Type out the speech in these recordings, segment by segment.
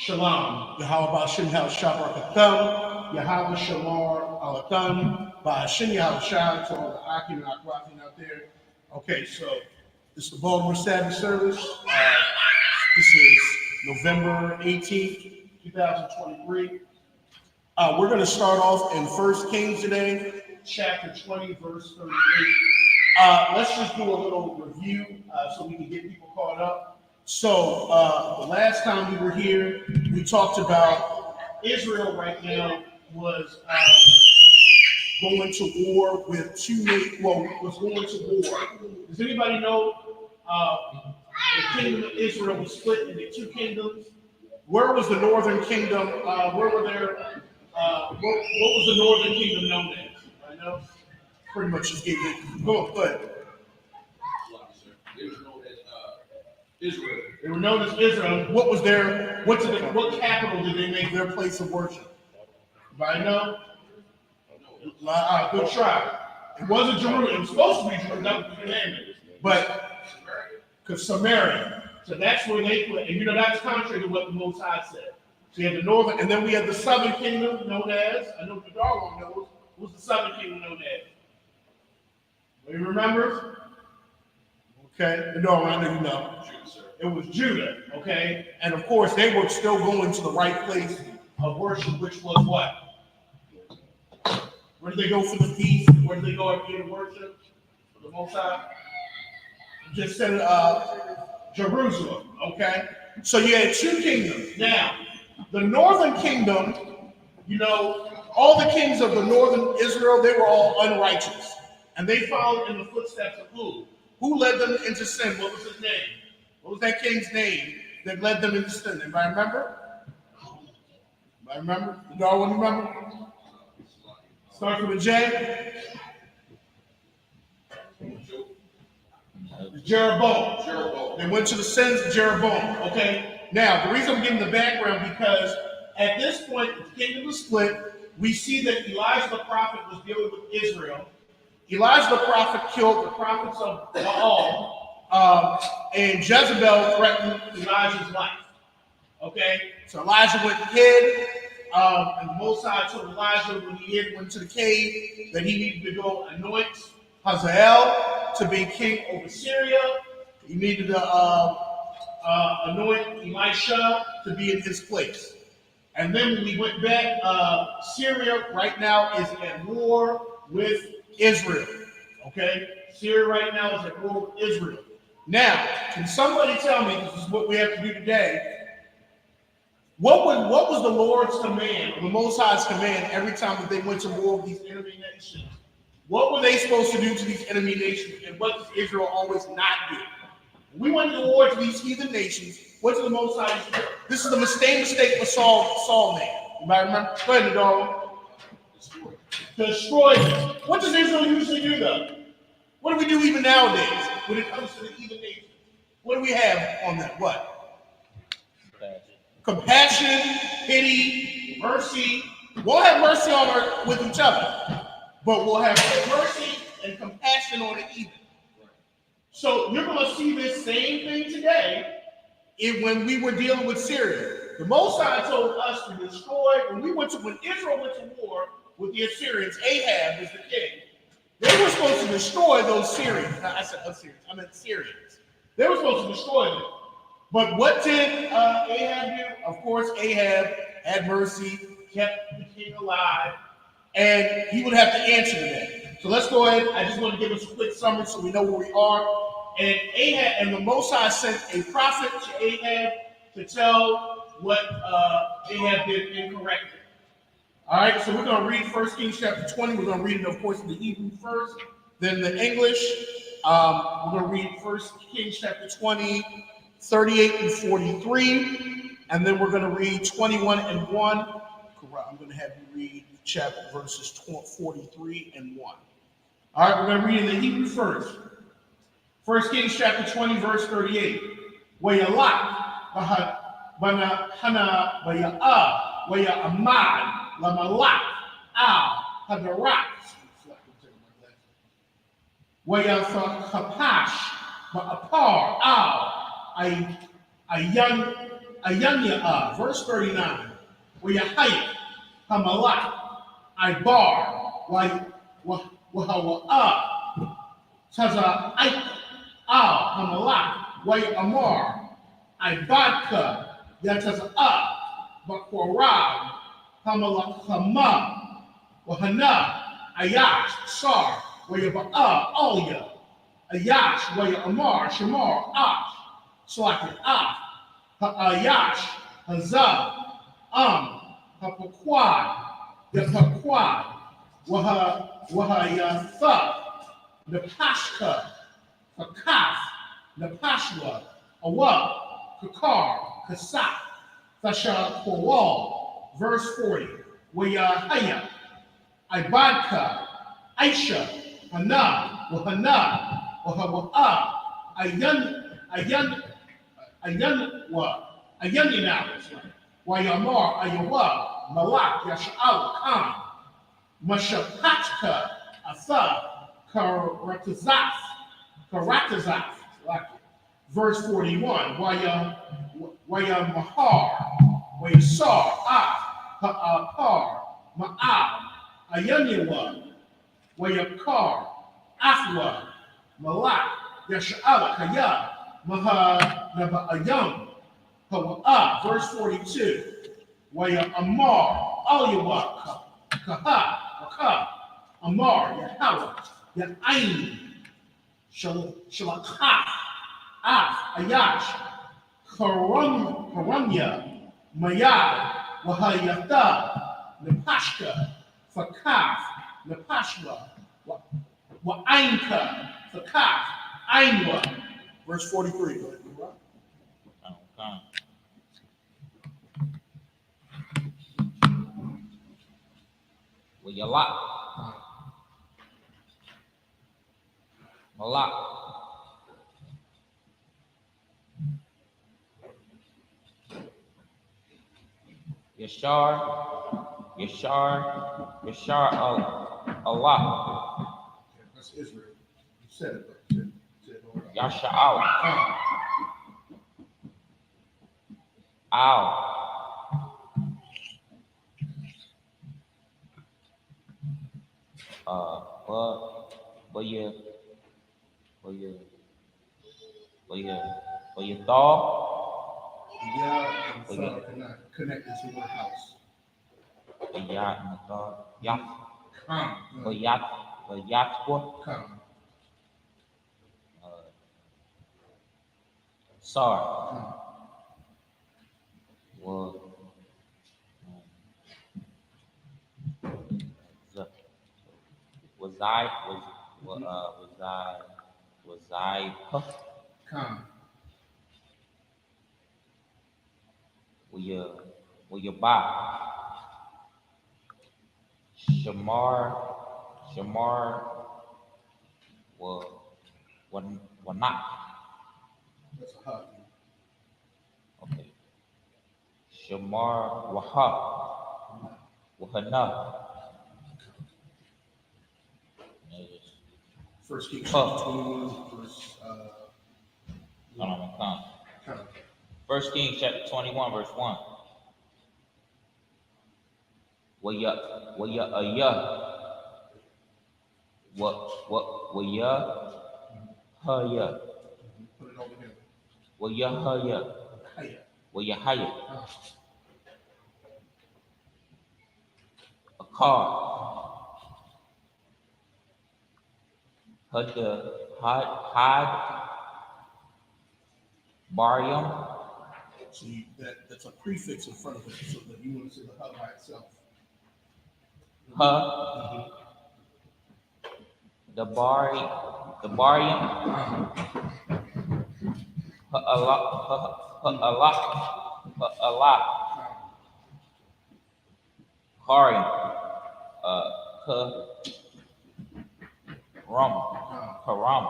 Shalom. Yahweh Shem Shabbarakatham. Yahweh Shamar Alatham. Ba'ashin Yahushua to all the Akim and Akwafin out there. Okay, so this is the Baltimore Sabbath Service. This is November 18th, 2023. We're going to start off in 1 Kings today, chapter 20, verse 38. Let's just do a little review so we can get people caught up. So the last time we were here, we talked about Israel right now was going to war with was going to war. Does anybody know the kingdom of Israel was split into two kingdoms? Where was the northern kingdom? Where were there? What was the northern kingdom known as? I know. Pretty much just gave it. Go ahead. Israel. They were known as Israel. What was their? What capital did they make their place of worship? Anybody know? Good try. It wasn't Jerusalem. It was supposed to be Jerusalem. That was the commandment. But because Samaria. So that's where they put. And that's contrary to what the Most High said. So you have the northern, and then we have the southern kingdom known as. I know the Darwin knows. What was the southern kingdom known as? Anybody remembers? Okay, no, I know you know. It was Judah, okay? And of course, they were still going to the right place of worship, which was what? Where did they go for the feast? Where did they go after the worship? For the Most High? Just said Jerusalem, okay? So you had two kingdoms. Now, the northern kingdom, all the kings of the northern Israel, they were all unrighteous. And they followed in the footsteps of who? Who led them into sin? What was his name? What was that king's name that led them into sin? Anybody remember? Anybody remember? The Darwin remember? Starts with a J. Jeroboam. They went to the sins of Jeroboam. Okay. Now, the reason I'm giving the background because at this point, the kingdom was split. We see that Elijah the prophet was dealing with Israel. Elijah the prophet killed the prophets of Baal. And Jezebel threatened Elijah's life. Okay, so Elijah went and hid, and the Most High told Elijah when he went to the cave that he needed to go anoint Hazael to be king over Syria. He needed to anoint Elisha to be in his place. And then when we went back, Syria right now is at war with Israel. Okay, Syria right now is at war with Israel. Now, can somebody tell me, this is what we have to do today, what was the Lord's command, the Most High's command, every time that they went to war with these enemy nations? What were they supposed to do to these enemy nations, and what does Israel always not do? When we went to war to these heathen nations, what did the Most High do? This is the mistake with Saul made. Anybody remember? Go ahead, Darwin. Destroy them. What does Israel usually do, though? What do we do even nowadays when it comes to the heathen nations? What do we have on that? What? Compassion, pity, mercy. We'll have mercy with each other, but we'll have mercy and compassion on the heathen. So you're going to see this same thing today when we were dealing with Syria. The Most High told us to destroy, when Israel went to war with the Assyrians, Ahab was the king. They were supposed to destroy those Syrians. I said Assyrians. I meant Syrians. They were supposed to destroy them. But what did Ahab do? Of course, Ahab had mercy, kept the king alive, and he would have to answer to that. So let's go ahead. I just want to give us a quick summary so we know where we are. And Ahab, and the Most High sent a prophet to Ahab to tell what Ahab did incorrectly. All right, so we're going to read 1 Kings chapter 20. We're going to read it, of course, in the Hebrew first, then the English. We're going to read 1 Kings chapter 20, 38 and 43. And then we're going to read 21 and 1. I'm going to have you read chapter verses 43 and 1. All right, we're going to read in the Hebrew first. 1 Kings chapter 20, verse 38. Wayalak, Hana, Waya'amad, Lamalak, Al, Hadarak, Wayathapash, Ba'apar, Al, a young Ayanya, verse 39, where you hayat, Hamalak, Ibar, Wahawa, Taza, Al, Hamalak, Way Amar, Ibadka, Yataza, Bakwarab, Hamalak, Hama, Wahana, Ayash, Sar, Wayaba'a, Alya, Ayash, Waya Amar, Shamar, Ash, Slakin, Ha'ayash, Hazab, Hapakwad, Yapakwad, Wahayatha, Napashka, Hakaf, Napashwa, Awab, Kakar, Kasak, Thasha Kowal, verse 40, Wayahaya, Ibadka, Aisha, Hana, Wahana, Wahawa, Ayanina, Wayamar, Ayawa, Malak, Yasha'al, Khan, Mashapatka, Asa, Karatazaf, verse 41, Waya Mahar, Wayasar, Ha'apar, Ma'ab, Ayaniwa, Wayakar, Afwa, Malak, Yasha'ala, Kaya, Maha Naba'ayam, Hawa'a, verse 42, Waya Amar, Aliyawa, Kaha, Waka, Amar, Yahawa, Ya'ain, Shalakha, Ayash, Karamya, Mayad, Wahayata, Napashka, Fakaf, Napashwa, Wa'ainka, Fakaf, Ainwa, verse 43. Well, you lot. Malak. Yashar Allah. That's Israel. You said it, but you said it. Yasha'al. Al. But you thought. Yeah, and so connected to your house. Sorry. Well, was I will you buy Shamar will not. That's a hug. Okay. Shamar Wahana. First Kings 21, verse First Kings chapter 21, verse 1. What ya Put it over here. hire a car. Had Barium. So that's a prefix in front of it, so that you want to say the hug by itself. The Barium. Allah. Karim. Karam.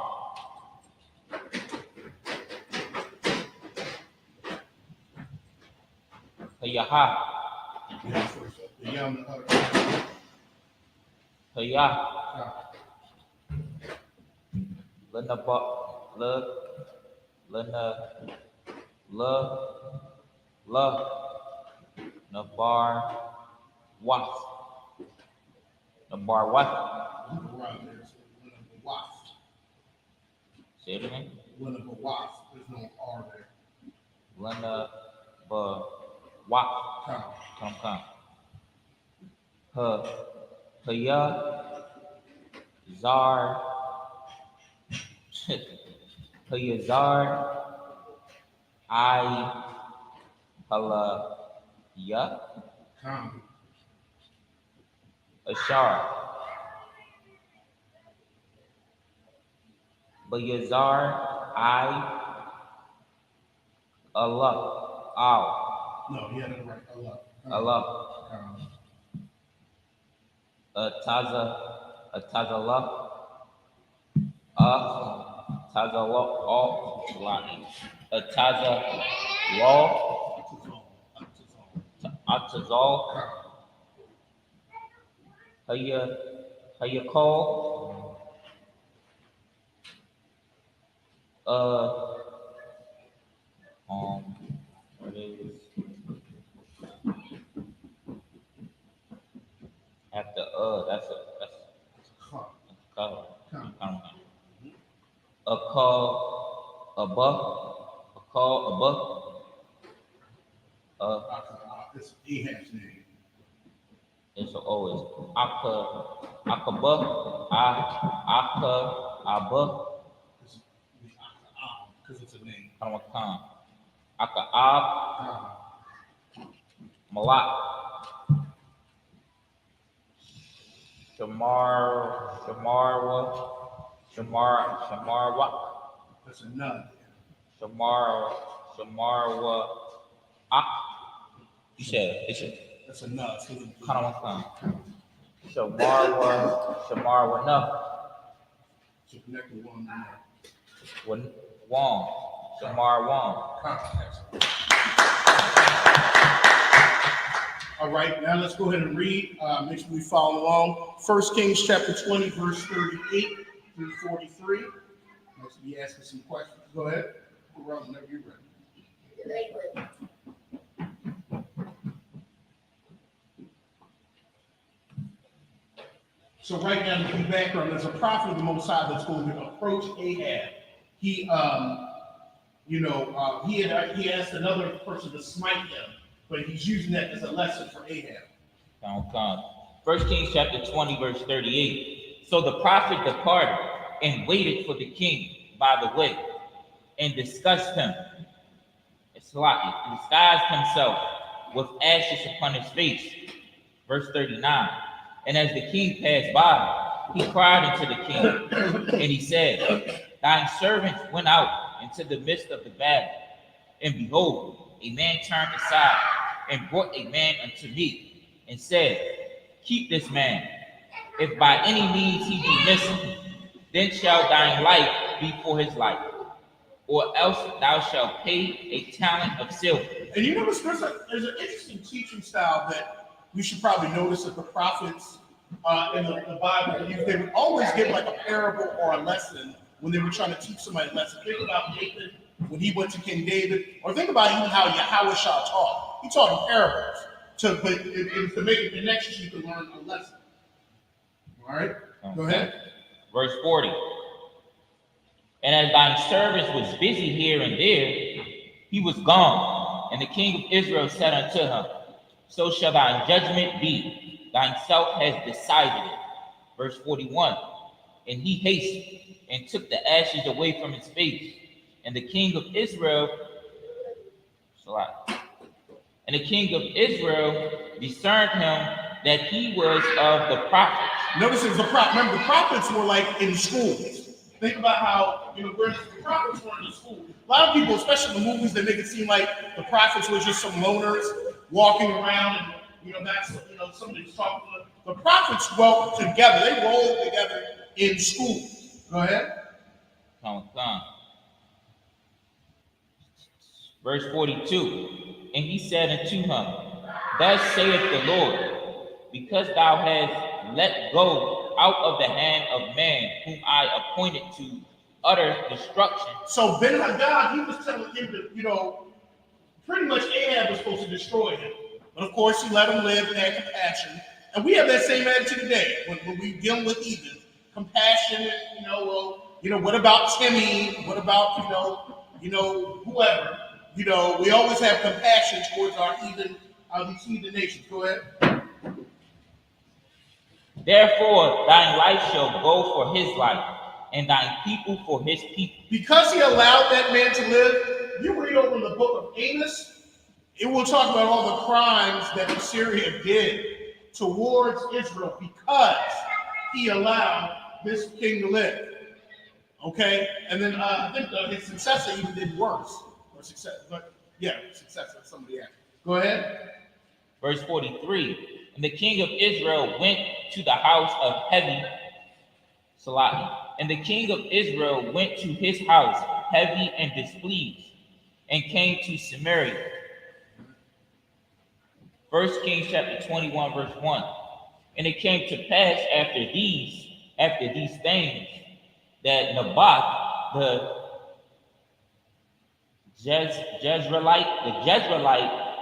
Hayaha. La, Nabar, Was. Nabar, what? Around there, so one of the wasp. Say it again. One of the wasp. There's no R there. Lena, ba, Wak. Come. Come. Haya, Zar, Hayazar, I, Hala, Ya, Come. Ashar, Bayazar, I, Allah, Al, No, you had it right. Allah. Allah, Come. Atazallah, Tazallah, all, Atazallah, Atazal, Hayakol, what is after that's Come. a call above It's Ahab's name. it's always akaba abba Because it's a name. kamakan akaab malak shamarwa That's a nun. shamarwa ak you said That's a nun. kamakan shamarwa no To connect with one another. Wong Shamar Wong. All right, now let's go ahead and read. Make sure we follow along. 1 Kings chapter 20, verse 38 through 43. Let's be asking some questions. Go ahead. Go around whenever you're ready. So right now, in the background, there's a prophet of the Most High that's going to approach Ahab. He asked another person to smite him, but he's using that as a lesson for Ahab. 1 Kings chapter 20, verse 38. So the prophet departed and waited for the king by the way, and discussed him. And disguised himself with ashes upon his face. Verse 39. And as the king passed by, he cried unto the king, and he said, Thine servant went out into the midst of the battle, and behold, a man turned aside and brought a man unto me, and said, Keep this man. If by any means he be missing, then shall thine life be for his life, or else thou shalt pay a talent of silver. And you notice there's an interesting teaching style that we should probably notice that the prophets in the Bible, they would always give like a parable or a lesson when they were trying to teach somebody a lesson. Think about Nathan when he went to King David, or think about even how Yahweh taught. He taught in parables to make a connection so you can learn a lesson. All right, go ahead. Verse 40. And as thine servant was busy here and there, he was gone. And the king of Israel said unto him, So shall thine judgment be. Thine self has decided it. Verse 41. And he hasted and took the ashes away from his face. And the king of Israel, discerned him that he was of the prophets. Notice it was a prophet. Remember, the prophets were like in schools. Think about how, where the prophets were in the school. A lot of people, especially in the movies, they make it seem like the prophets were just some loners walking around and, somebody's talking to them. The prophets dwelt together. They rolled together in school. Go ahead. Verse 42. And he said unto him, Thus saith the Lord, because thou hast let go out of the hand of man whom I appointed to utter destruction. So Ben-Hadad, he was telling him to, pretty much Ahab was supposed to destroy him. But of course, he let him live and had compassion. And we have that same attitude today when we deal with heathen. Compassion, what about Timmy? What about, whoever? We always have compassion towards these heathen nations. Go ahead. Therefore, thine life shall go for his life, and thine people for his people. Because he allowed that man to live, you read over in the book of Amos, it will talk about all the crimes that Assyria did towards Israel because he allowed this king to live. Okay? And then I think his successor even did worse. Successor, somebody else. Go ahead. Verse 43. And the king of Israel went to the house of heavy, Salahi. And the king of Israel went to his house heavy and displeased, and came to Samaria. 1 Kings chapter 21, verse 1. And it came to pass after these things, that Naboth, the Jezreelite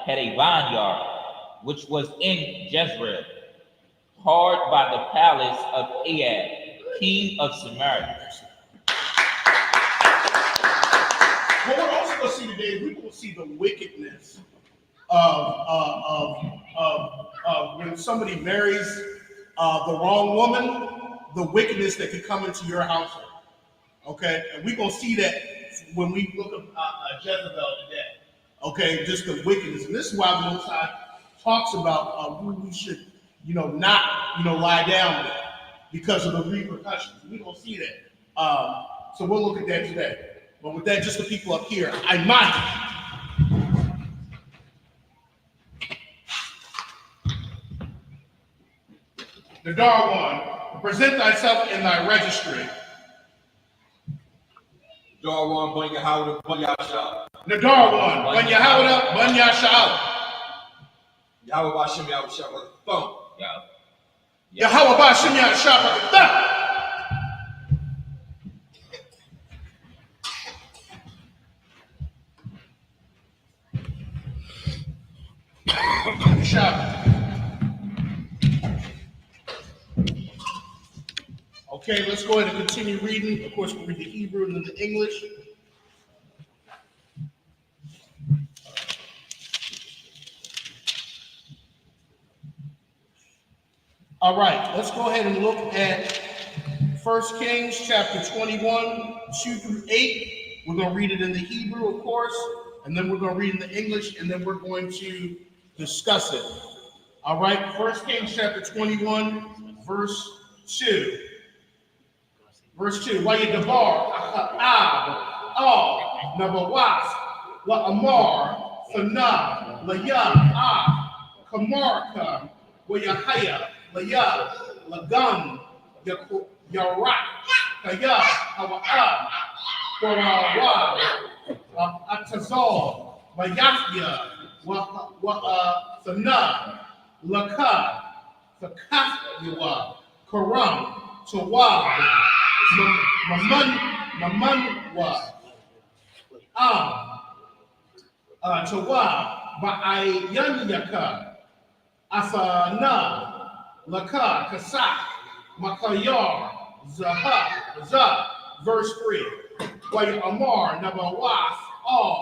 had a vineyard, which was in Jezreel, hard by the palace of Ahab, king of Samaria. What we're also going to see today is we're going to see the wickedness of when somebody marries the wrong woman, the wickedness that can come into your household. Okay, and we're going to see that when we look at Jezebel today. Okay, just the wickedness, and this is why the Most High talks about who we should, not, lie down with because of the repercussions. We're going to see that. So we'll look at that today. But with that, just the people up here, I mind. The Dar one, present thyself in thy registry. Dar one, Ban Yahawah, Ban Yasha'Allah. Nadar one, Ban Yahawah, Ban Yasha'Allah. Yahweh Bashem, Yahweh Shabbat, thumb. Yahweh Bashem, Yahweh Shabbat, thumb. Shabbat. Okay, let's go ahead and continue reading. Of course, we'll read the Hebrew and then the English. All right, let's go ahead and look at 1 Kings chapter 21, 2 through 8. We're going to read it in the Hebrew, of course, and then we're going to read in the English, and then we're going to discuss it. All right, 1 Kings chapter 21, verse 2. Verse 2, Wayadabar, Ahab, Nabawas, La Amar, Fanah, Layah, Kamarka, Wayahaya, Layah, Lagan, Yarak, Kaya, Hawa'a, Warawa, Atazal, Wayahya, Fanah, Laka, Fakafyawa, Karam, Tawab, Mamanwa, Tawa, Ba'ayanyaka, Afana, Laka, Kasak, Makayar, Zaha, verse 3. Waya Amar, Nabawas, all,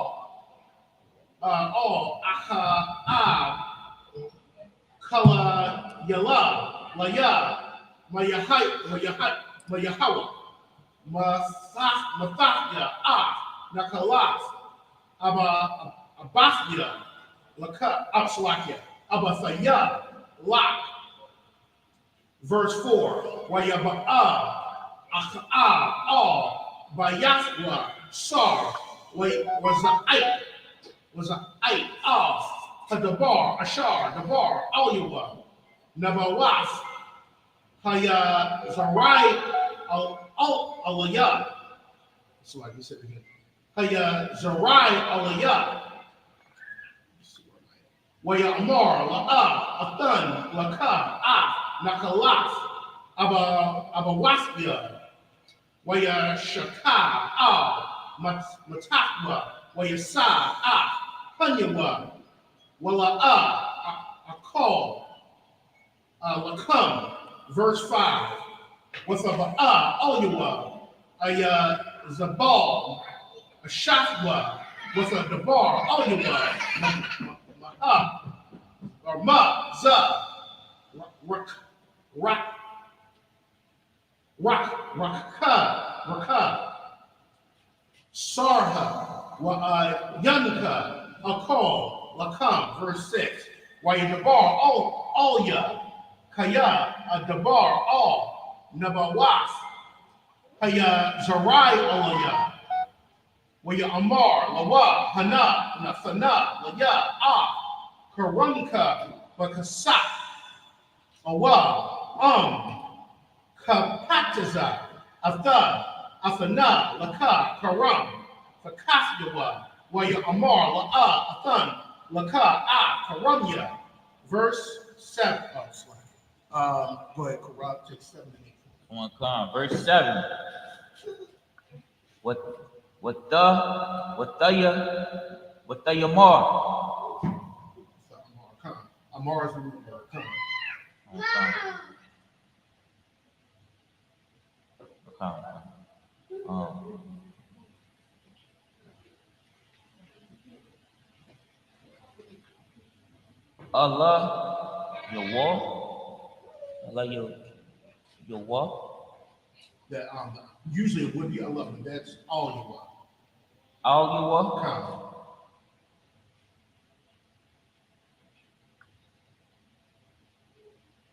Kala Yala, Laya, Mayahawa, Mathafya, Nakalas, Abasya, Laka, Abslakia, Abathaya, Lak. Verse 4, Wayaba'a, Bayaswa, Sar, was a ait, Hadabar, Ashar, Dabar, Alyuwa, Nabawas, Haya Zarai Aliyah. So like you said again. Haya Zarai Aliyah. Waya Amar, La'a, Athan, Laka, Nakalas, Abawasbia, Waya Shaka, Matakwa, Waya Sa, Hanyawa, Wala a call, Lakam, verse 5. What's up? Oyawa, a Zabal, a Shafwa, what's up? Dabar, Oyawa, or Ma, Za, Raka, Sarha, Yanka, Akal, Lakam, verse 6. Waya Dabar, Alya, Kaya, Dabar, Al, Nabawas, Kaya Zarai Alaya, Waya Amar, Lawa, Hana, Nathana, Laya, Karanka, Bakasa, Awa, Kapataza, Athana, Laka, Karam, Fakafyawa, Waya Amar, La'a, Athan, Laka, Karamya. Verse 7. Oh, sorry. Go ahead, corrupt, take 7 and 8. Come on. Verse 7. What the Yamar? Amar is the root word. Allah, your wall. Allah, your wall. That usually it would be Allah, but that's all you want. All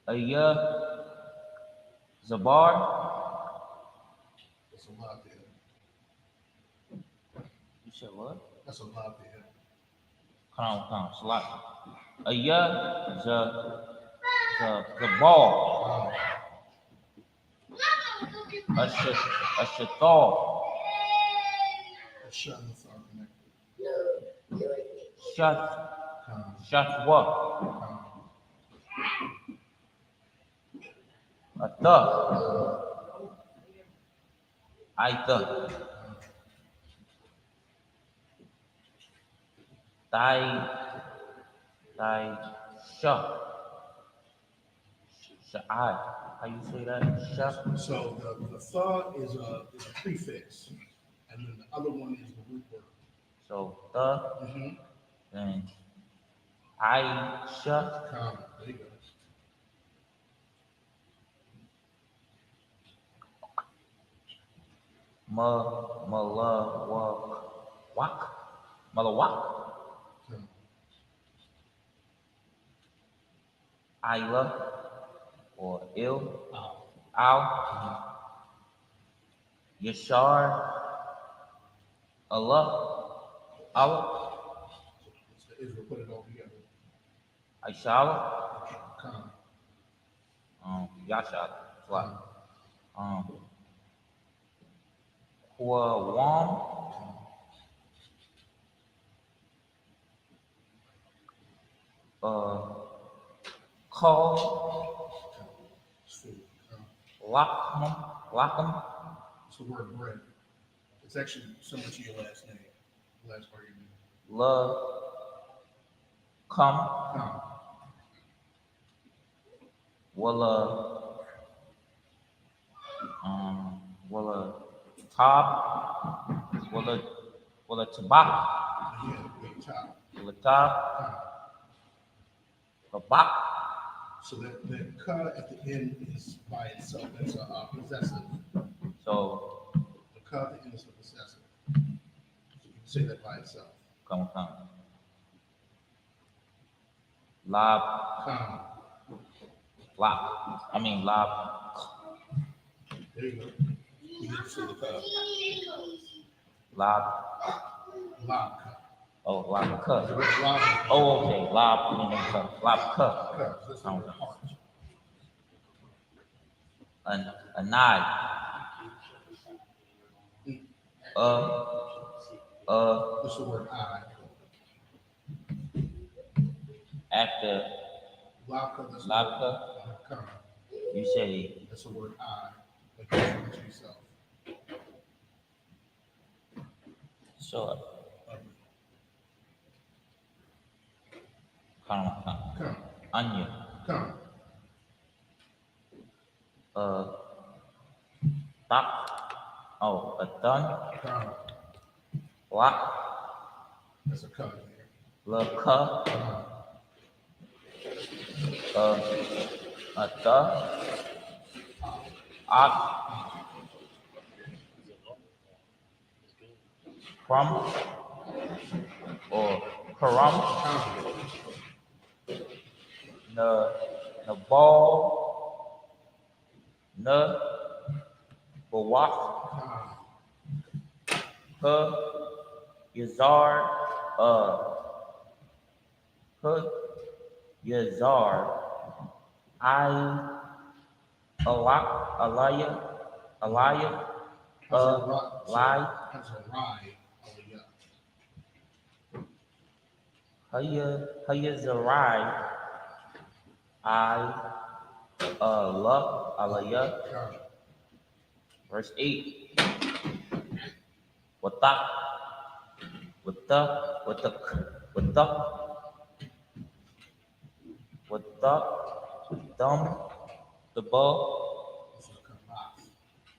you want. Zabar. That's a lot there. You said what? That's a lot there. Come on, Salat. The ball. A shatal. Shut what? A the. I the. Thy shut. Sha'ai. How you say that? Shut. So the tha is a prefix, and then the other one is the root word. So the, then I shut. There you go. Malawak. Ila or il. Al. Yashar. Allah. Israel put it all together. Aishala. Yashar. Wam. Call. Lacham. It's the word bread. It's actually similar to your last name. The last part of your name. Love. Come. Walla Tab. Walla Tabak. Walla Tab. Babak. So that ka at the end is by itself. That's a possessive. So the ka at the end is a possessive. So you can say that by itself. Come. Lab. Lab. There you go. You need to say the ka. Lab. Oh, lab ka. Oh, okay. Lab ka. A knife. What's the word I? After labka, you say that's the word I. Like you refer to yourself. So Come. onion, Come. tak, a ton, Come. block, That's a cut there. la ka, Come. a ta, ak, from, or karam, Come. na ball, na, bawak, Come. ha, yazar, ha, yazar, I, alak, alaya, How's a ride? lie, How's a ride? Oh, yeah. hayazarai, I, alaya, Come. verse 8, watak, watak, watak, watak, watak, dum, the ball, That's a kabas.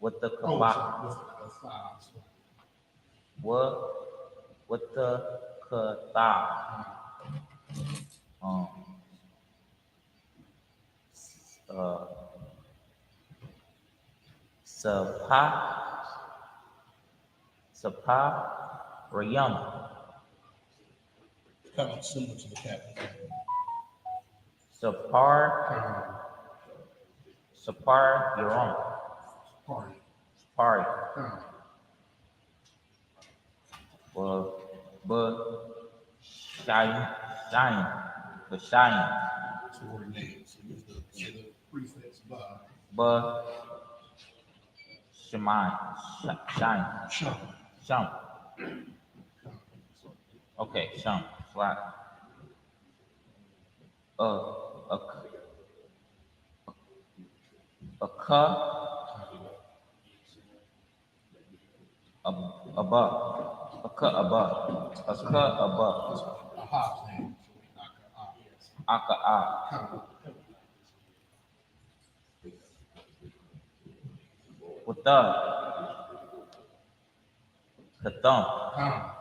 with the Oh, kabak, sorry. That's five. with the kata, um, sapa, sapa, rayam, Kind of similar to the captain. sapar, Come. sapar, yaram, Party. sapari, Come. but shine, the shine, So what are names? So the prefix ba. but shine, shine, Shum. shum. Come. Okay, shum, flat. A ka, above, a ka above, a ka above, That's a hop's name. Yes. aka a, Come. with the, katham, Come.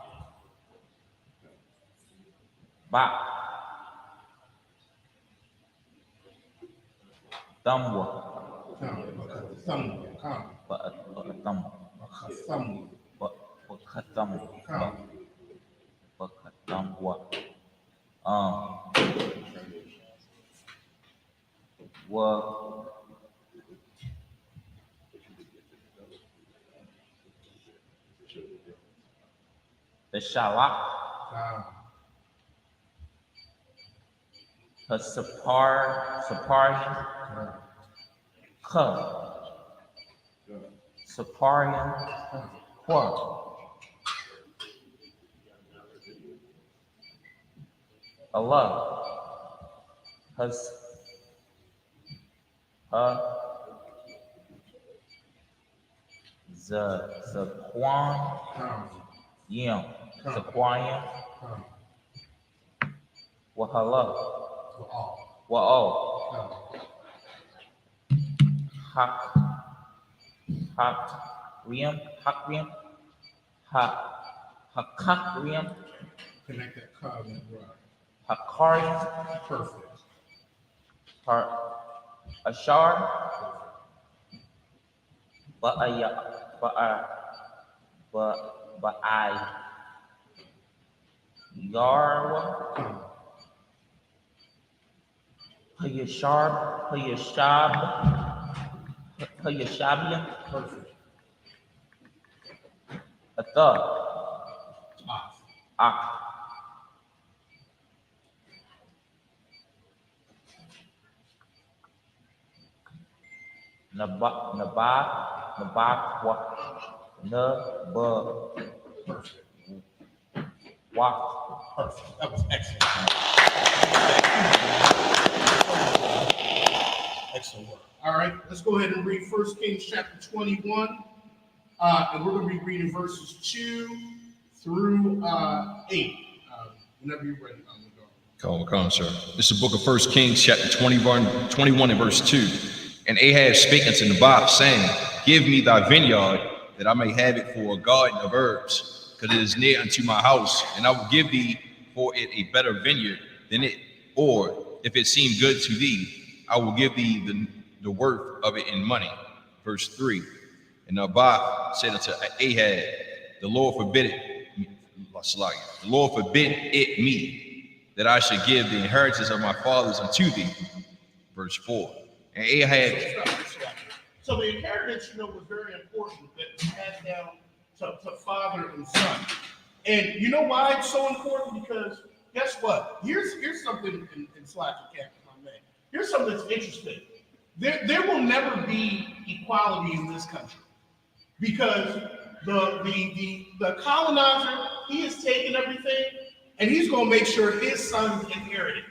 ba, tamwa, Come. Thumb. Come. ba, tam, Thumb. ba, katham, Come. ba, katamwa, wa, the shalak, Come. the saparian, Come. ka, saparian, Come. qua, Allah, has, Zaquan, Come. Yim, Zaquan, Come. Wahala, For all. Wa'o, Come. Hak, Riam, Hakakriam, Connect that come and run. Hakariam, Perfect. Ashar, Ba'ai, Yarwa, Come. Hayashabian, Perfect. Atha, Off. Ak, Nabakwa, Perfect. Wak, Perfect. That was excellent. Excellent work. All right, let's go ahead and read 1 Kings chapter 21. And we're going to be reading verses 2 through 8. Whenever you're ready, I'm going to go. Come, sir. This is the book of 1 Kings, chapter 21 and verse 2. And Ahab spake unto Naboth, saying, Give me thy vineyard, that I may have it for a garden of herbs, because it is near unto my house, and I will give thee for it a better vineyard than it. Or, if it seem good to thee, I will give thee the worth of it in money. Verse 3. And Naboth said unto Ahab, The Lord forbid it me, that I should give the inheritance of my fathers unto thee. Verse 4. And Ahab. So the inheritance, was very important that was passed down to father and son. And you know why it's so important? Because guess what? Here's something in Slack and Captain, my man. Here's something that's interesting. There will never be equality in this country because the colonizer, he is taking everything and he's going to make sure his sons inherit it.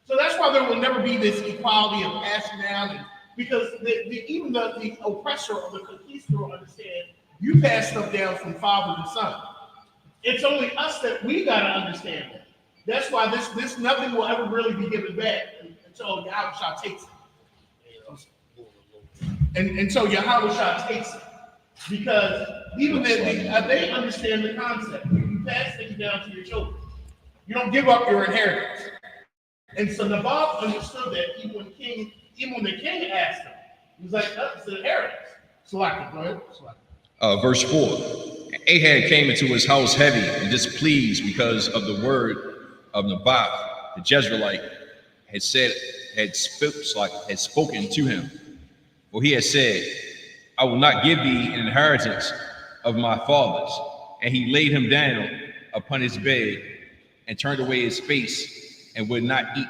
So that's why there will never be this equality of passing down, because even the oppressor or the conquistador will understand you pass stuff down from father to son. It's only us that we got to understand that. That's why this nothing will ever really be given back until Yahweh takes it. And until Yahweh takes it. Because even they understand the concept. You pass things down to your children. You don't give up your inheritance. And so Naboth understood that even when the king asked him, he was like, that's the inheritance. Select it, go ahead. Verse 4. Ahab came into his house heavy and displeased because of the word of Naboth, the Jezreelite, had spoken to him. For he had said, I will not give thee an inheritance of my fathers. And he laid him down upon his bed and turned away his face and would not eat,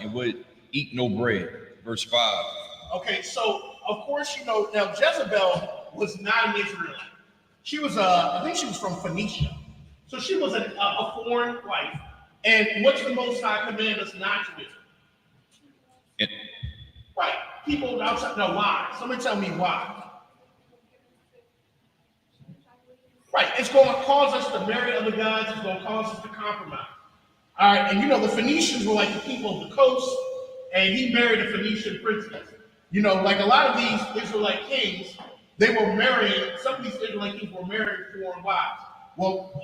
and would eat no bread. Verse 5. Okay, so of course, now Jezebel was not an Israelite. She was, I think she was from Phoenicia. So she was a foreign wife. And what's the Most High command us not to do? Yeah. Right. People outside, no, why? Somebody tell me why. Right, it's going to cause us to marry other gods. It's going to cause us to compromise. All right, and the Phoenicians were like the people of the coast, and he married a Phoenician princess. Like a lot of these Israelite kings, they were marrying, some of these Israelite kings were marrying foreign wives. Well,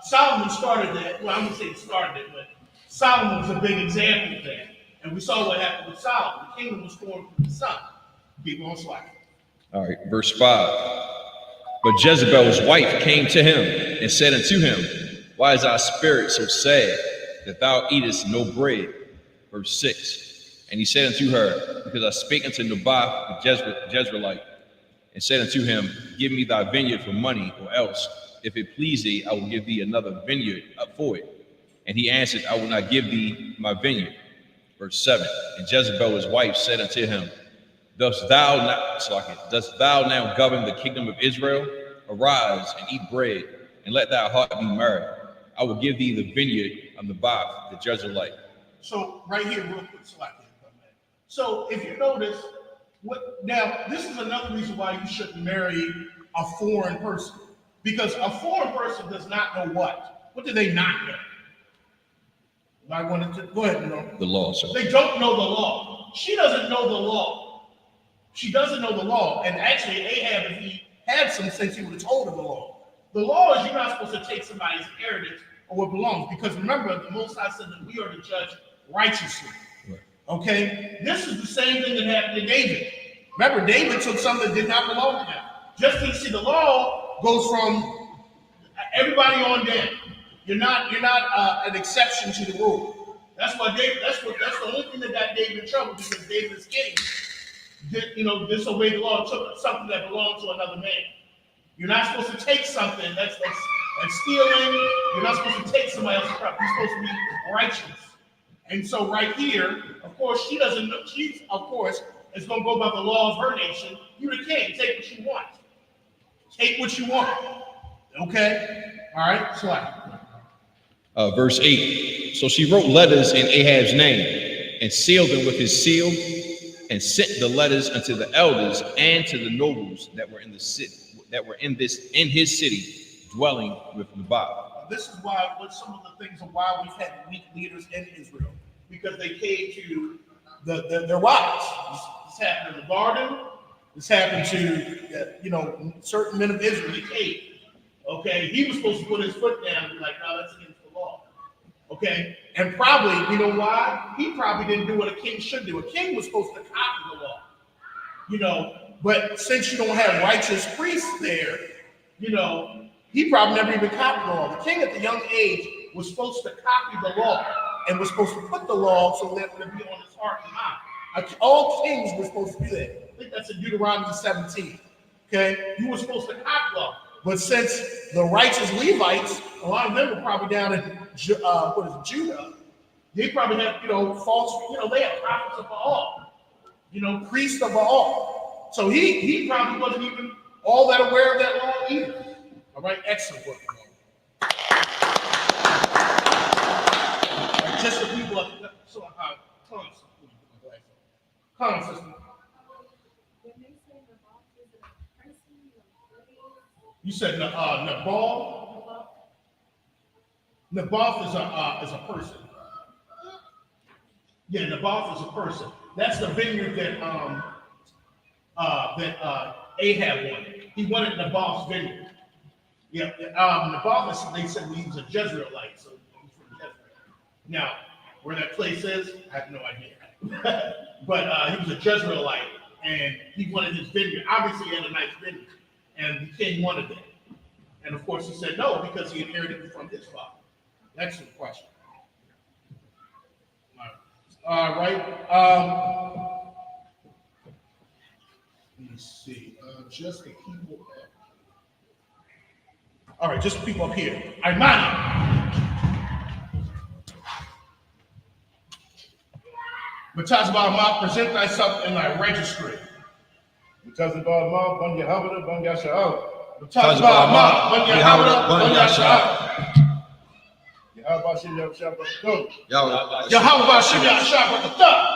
Solomon started that. Well, I'm going to say he started it, but Solomon was a big example of that. And we saw what happened with Solomon. The kingdom was torn from the son. Keep on sliding. All right, verse 5. But Jezebel's wife came to him and said unto him, Why is thy spirit so sad that thou eatest no bread? Verse 6. And he said unto her, Because I spake unto Naboth the Jezreelite, and said unto him, Give me thy vineyard for money, or else, if it please thee, I will give thee another vineyard up for it. And he answered, I will not give thee my vineyard. Verse 7. And Jezebel his wife said unto him, Dost thou now govern the kingdom of Israel? Arise and eat bread, and let thy heart be merry. I will give thee the vineyard of Naboth the Jezreelite. So right here, real quick, so if you notice, now this is another reason why you shouldn't marry a foreign person, because a foreign person does not know what. What do they not know? I wanted to go ahead. The law, sir. They don't know the law. She doesn't know the law. She doesn't know the law. And actually, Ahab, if he had some sense, he would have told her the law. The law is you're not supposed to take somebody's inheritance or what belongs, because remember, the Most High said that we are to judge righteously. Right. Okay? This is the same thing that happened to David. Remember, David took something that did not belong to him. Just to see, the law goes from everybody on down. You're not an exception to the rule. That's why David. That's the only thing that got David in trouble, because David's king disobeyed the law and took something that belonged to another man. You're not supposed to take something that's stealing. You're not supposed to take somebody else's property. You're supposed to be righteous. And so right here, of course, she doesn't know. She, of course, is going to go by the law of her nation. You're the king. Take what you want. Take what you want. Okay? All right? So verse 8. So she wrote letters in Ahab's name and sealed them with his seal, and sent the letters unto the elders and to the nobles that were in the city, in his city, dwelling with Naboth. this is why, what some of the things of why we've had weak leaders in Israel, because they came to their wives. This happened in the garden. This happened to, certain men of Israel. They came. Okay, he was supposed to put his foot down and be like, no, that's against the law. Okay, and probably, you know why? He probably didn't do what a king should do. A king was supposed to copy the law, but since you don't have righteous priests there, he probably never even copied the law. The king at the young age was supposed to copy the law and was supposed to put the law so that it would be on his heart and mind. All kings were supposed to do that. I think that's in Deuteronomy 17. Okay, you were supposed to copy law. But since the righteous Levites, a lot of them were probably down in Judah, they probably had, false, they had prophets of Baal, priests of Baal. So he probably wasn't even all that aware of that law either. All right, excellent work. Right, just the people up there. So, come on, sister. You said Nabal? Naboth is a person. Yeah, Naboth is a person. That's the vineyard that Ahab wanted. He wanted Naboth's vineyard. Yeah, Naboth, they said he was a Jezreelite, so he's from Jezreel. Now, where that place is, I have no idea. But he was a Jezreelite, and he wanted his vineyard. Obviously, he had a nice vineyard. And the king wanted that. And of course he said no, because he inherited it from his father. Excellent question. All right. Let me see. Just the people up. All right, just the people up here. Imani. Matazba, present thyself in thy registry. Matazba, ban Yehavah, ban Yasha'al. Matazba, ban Yehavah, ban Yasha'al. Yehavah Shem Yahshua Barakatuh. Yahweh Shem Yahshua Barakatuh.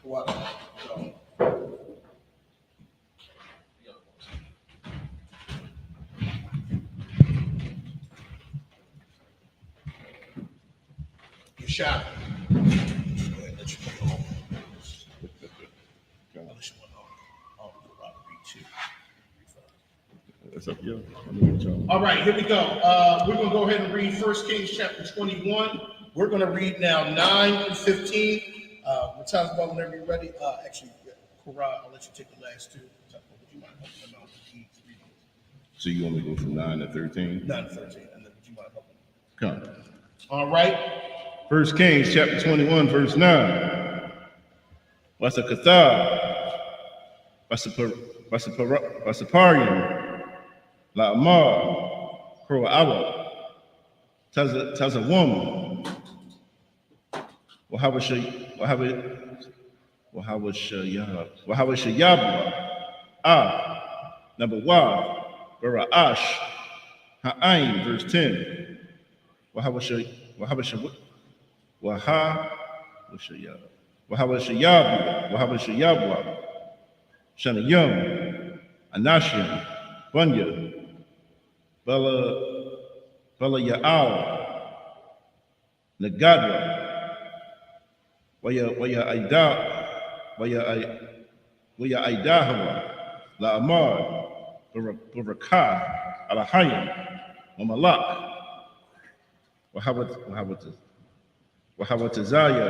What? You shot. That's up to you. All right, here we go. We're going to go ahead and read 1 Kings chapter 21. We're going to read now 9 and 15. Matazba, whenever you're ready. Actually, Korah, I'll let you take the last two. Would you mind helping them out with these readings? So you want me to go from 9 to 13? 9 to 13, and then would you mind helping? Come. All right. 1 Kings chapter 21, verse 9. Wasakathah, Wasaparian, La'amar, Kroawa, Taza woman, Wahawashayabwa, number one, Bara'ash, Ha'ain, verse 10. Wahawashayabwa, Shanayim, Anashian, Bunya, Bella Ya'al, Nagadwa, Waya Aidahawa, La'amar, Barakah, Alahayim, Mamalak, Wahawatazaya,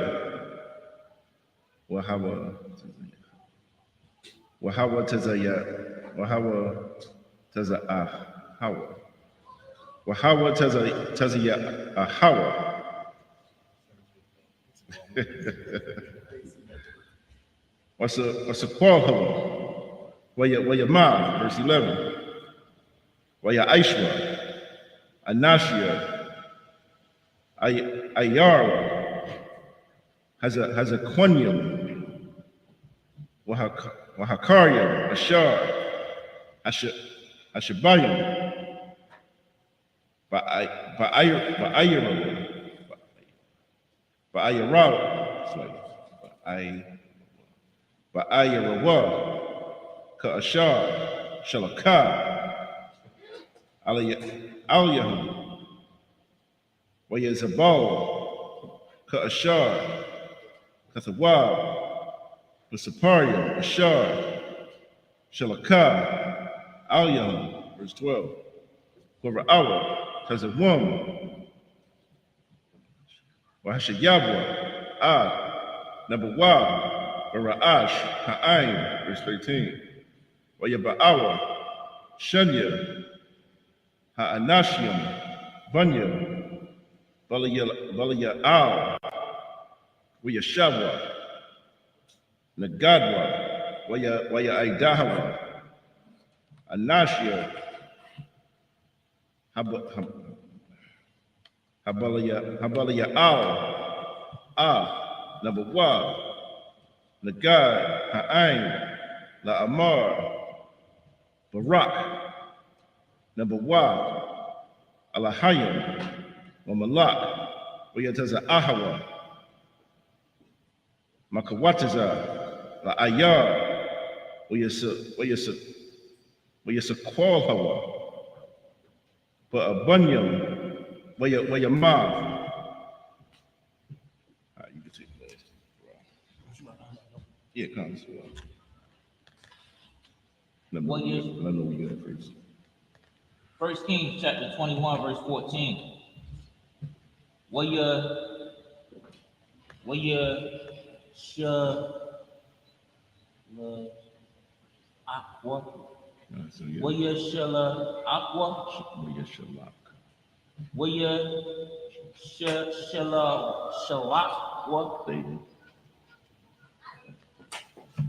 What's a quarrel? Waya Ma, verse 11. Waya Aishwa, Anashia, Ayara, has a quanium, Wahakaria, Ashar, Ashabayim, Ba'ayarawa, Ka'ashar, Shalakah, Aliyah, Wayazabal, Ka'ashar, Kathawab, Vasaparia, Ashar, Shalakah, Aliyah, verse 12. Wara'awa, Kazawam, Wahashayabwa, Nabawa, Wara'ash, Ha'ain, verse 13. Wayaba'awa, Shanya, Ha'anashiam, Bunya, Balaya Al, Wayashawa, Nagadwa, Waya Aidahawa, Anashia, Habalaya Al, Nabawa, Nagad, Ha'ain, La'amar, Barak, Nabawa, Alahayim, Wamalak, Wayataza Ahawa, Makawataza, La'ayar, Wayasakwal Hawa, Ba'abunyam, Wayamav. You can take the last. Yeah, come. Let me know we get it first. 1 Kings chapter 21, verse 14. What your aqua? So yeah. What your aqua? Wayashalak. What your shalak? What? David.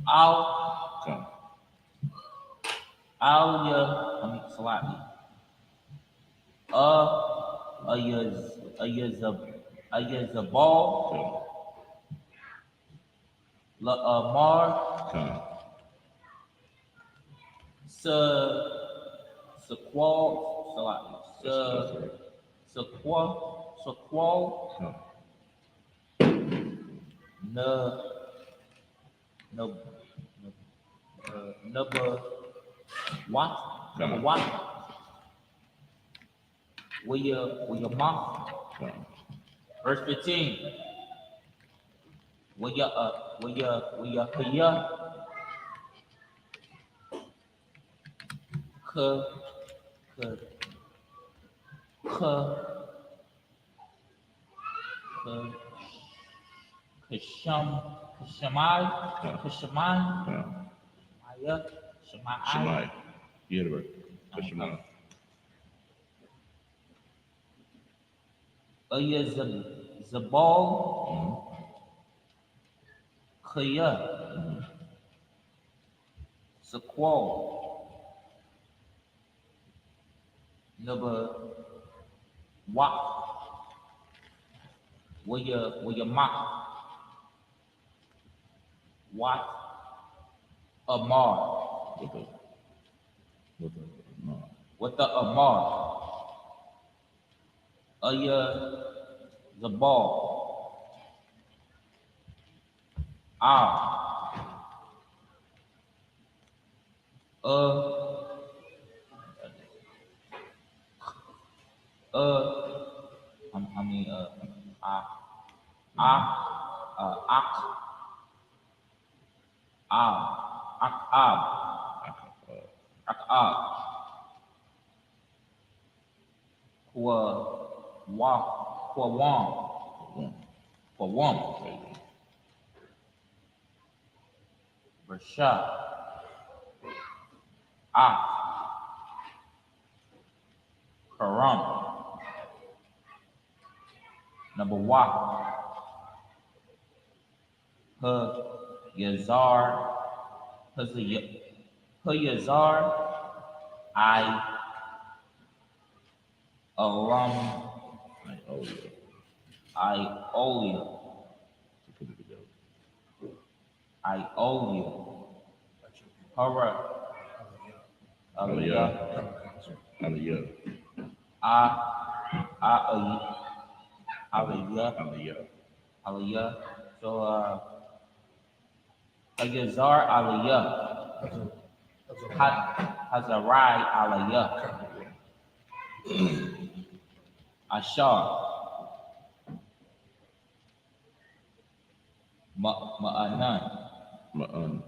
Al ya salami. Ayazabal. La Mar. Come. Sequal salami. That's right. Sequal. Come. Number what? Where your mouth? Come. Verse 15. Where your Kashamai, Come. Shemai. Shemai. You had it right. Shemai. Zabal, Kaya, Sequal, number what? Where your mock? What? Amar. No. What the Amar? The ball. For one. Rashad. Karam. Number one. Yazar. Yazar. Iolia. Hara. Aliyah. Aliyah. So Yazar Aliyah. Hazarai Aliyah. Ashar. Ma'anan. Ma'an.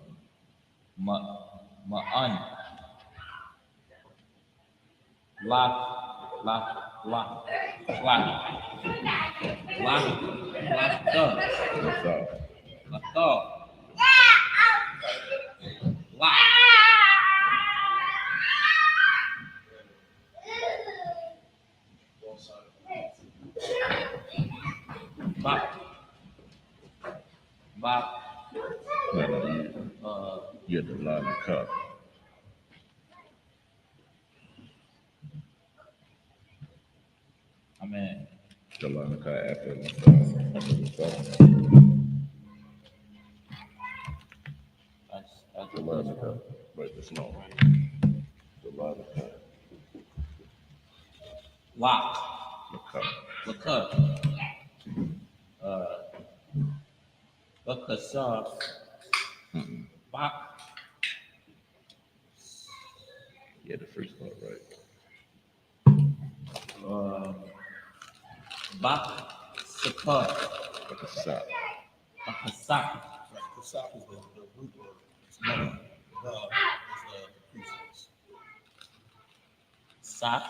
Lakar. You had the line of cup. Amen. The line of cup after the That's line of cup. Right, the small. The line of cup. Lock. The cup. Lakar. Bakasar. Bak. Yeah, the first part, right. Bak. Sakar. Like a sock. Bakasak. Right, kasap is the root word. It's money. The is the prefix. Sak.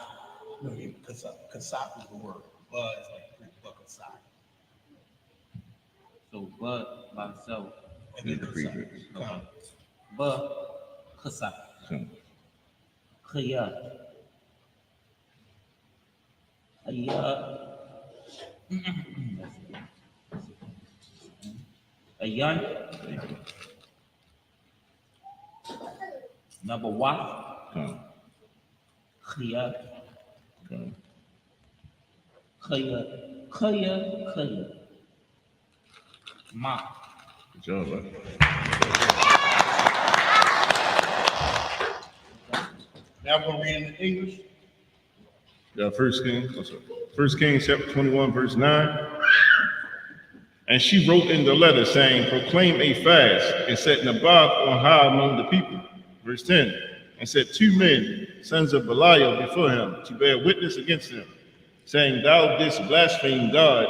No, kasap is the word. But is like kasap. So but by itself. And Yeah, then the kasap. prefix. But kasak. Kaya. Ayan. Number one. Kaya. Kaya. Ma. Good job, right? Now we're reading in English. Yeah, First Kings chapter 21, verse 9. And she wrote in the letter saying, proclaim a fast, and set Naboth on high among the people. Verse 10. And set 2 men, sons of Belial, before him, to bear witness against him, saying, thou didst blaspheme God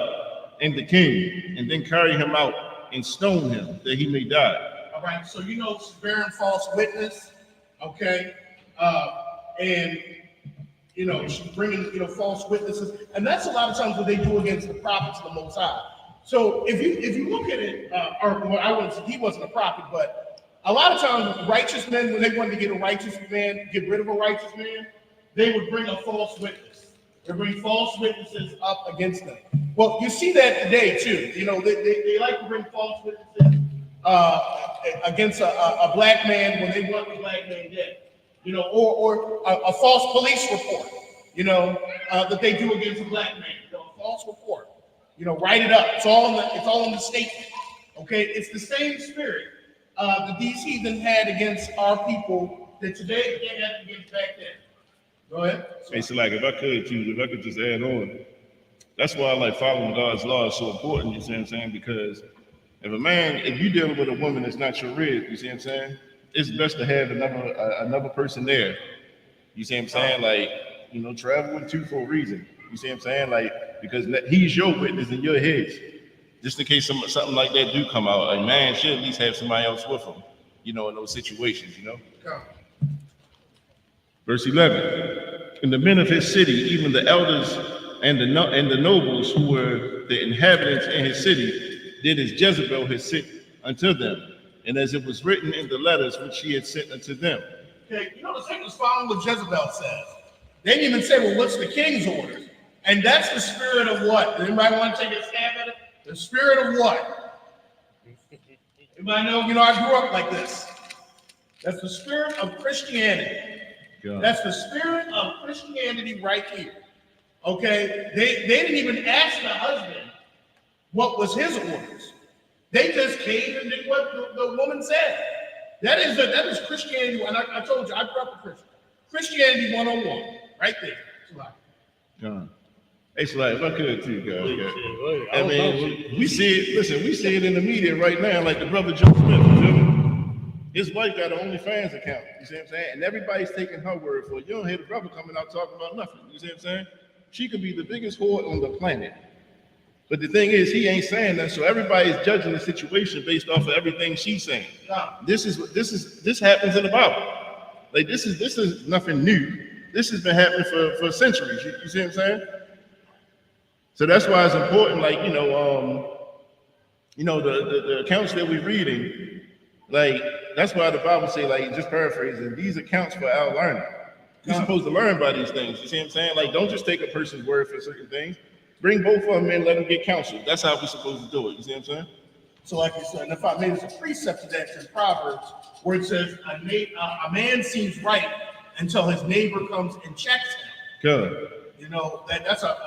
and the king, and then carry him out and stone him, that he may die. All right, so you know she's bearing false witness, okay? And you know, she's bringing, false witnesses. And that's a lot of times what they do against the prophets of the Most High. So if you look at it, he wasn't a prophet, but a lot of times righteous men, when they wanted to get rid of a righteous man, they would bring a false witness. They bring false witnesses up against them. Well, you see that today too. They like to bring false witnesses against a black man when they want the black man dead. Or a false police report, that they do against a black man, a false report, write it up. It's all in the statement. Okay. It's the same spirit that these heathen had against our people that today they had against back then. Go ahead. Hey, so like if I could just add on, that's why I like following God's law is so important, you see what I'm saying? Because if you're dealing with a woman that's not your rib, you see what I'm saying? It's best to have another person there. You see what I'm saying? Like, travel with 2 for a reason. You see what I'm saying? Like, because he's your witness and you're his. Just in case something like that do come out, a man should at least have somebody else with him, in those situations, Verse 11. And the men of his city, even the elders and the nobles who were the inhabitants in his city, did as Jezebel had sent unto them, and as it was written in the letters which she had sent unto them. Okay, the thing is following what Jezebel says. They didn't even say, well, what's the king's orders? And that's the spirit of what? Does anybody want to take a stab at it? The spirit of what? Anybody know? I grew up like this. That's the spirit of Christianity. God. That's the spirit of Christianity right here. Okay? They didn't even ask the husband what was his orders. They just came and did what the woman said. That is Christianity. And I told you, I grew up a Christian. Christianity 101, right there. God. Hey, so if I could too, guys. I mean, we see it in the media right now, like the brother Joe Smith, you feel me? His wife got an OnlyFans account. You see what I'm saying? And everybody's taking her word for it. You don't hear the brother coming out talking about nothing. You see what I'm saying? She could be the biggest whore on the planet. But the thing is, he ain't saying that, so everybody's judging the situation based off of everything she's saying. This happens in the Bible. Like this is nothing new. This has been happening for centuries. You see what I'm saying? So that's why it's important, like the accounts that we're reading, like that's why the Bible say, like, just paraphrasing, these accounts for our learning. You're supposed to learn by these things. You see what I'm saying? Like, don't just take a person's word for certain things. Bring both of them in, let them get counsel. That's how we're supposed to do it. You see what I'm saying? So like you said, if I made a precept to that in Proverbs where it says a man seems right until his neighbor comes and checks him. Good. You know, that's a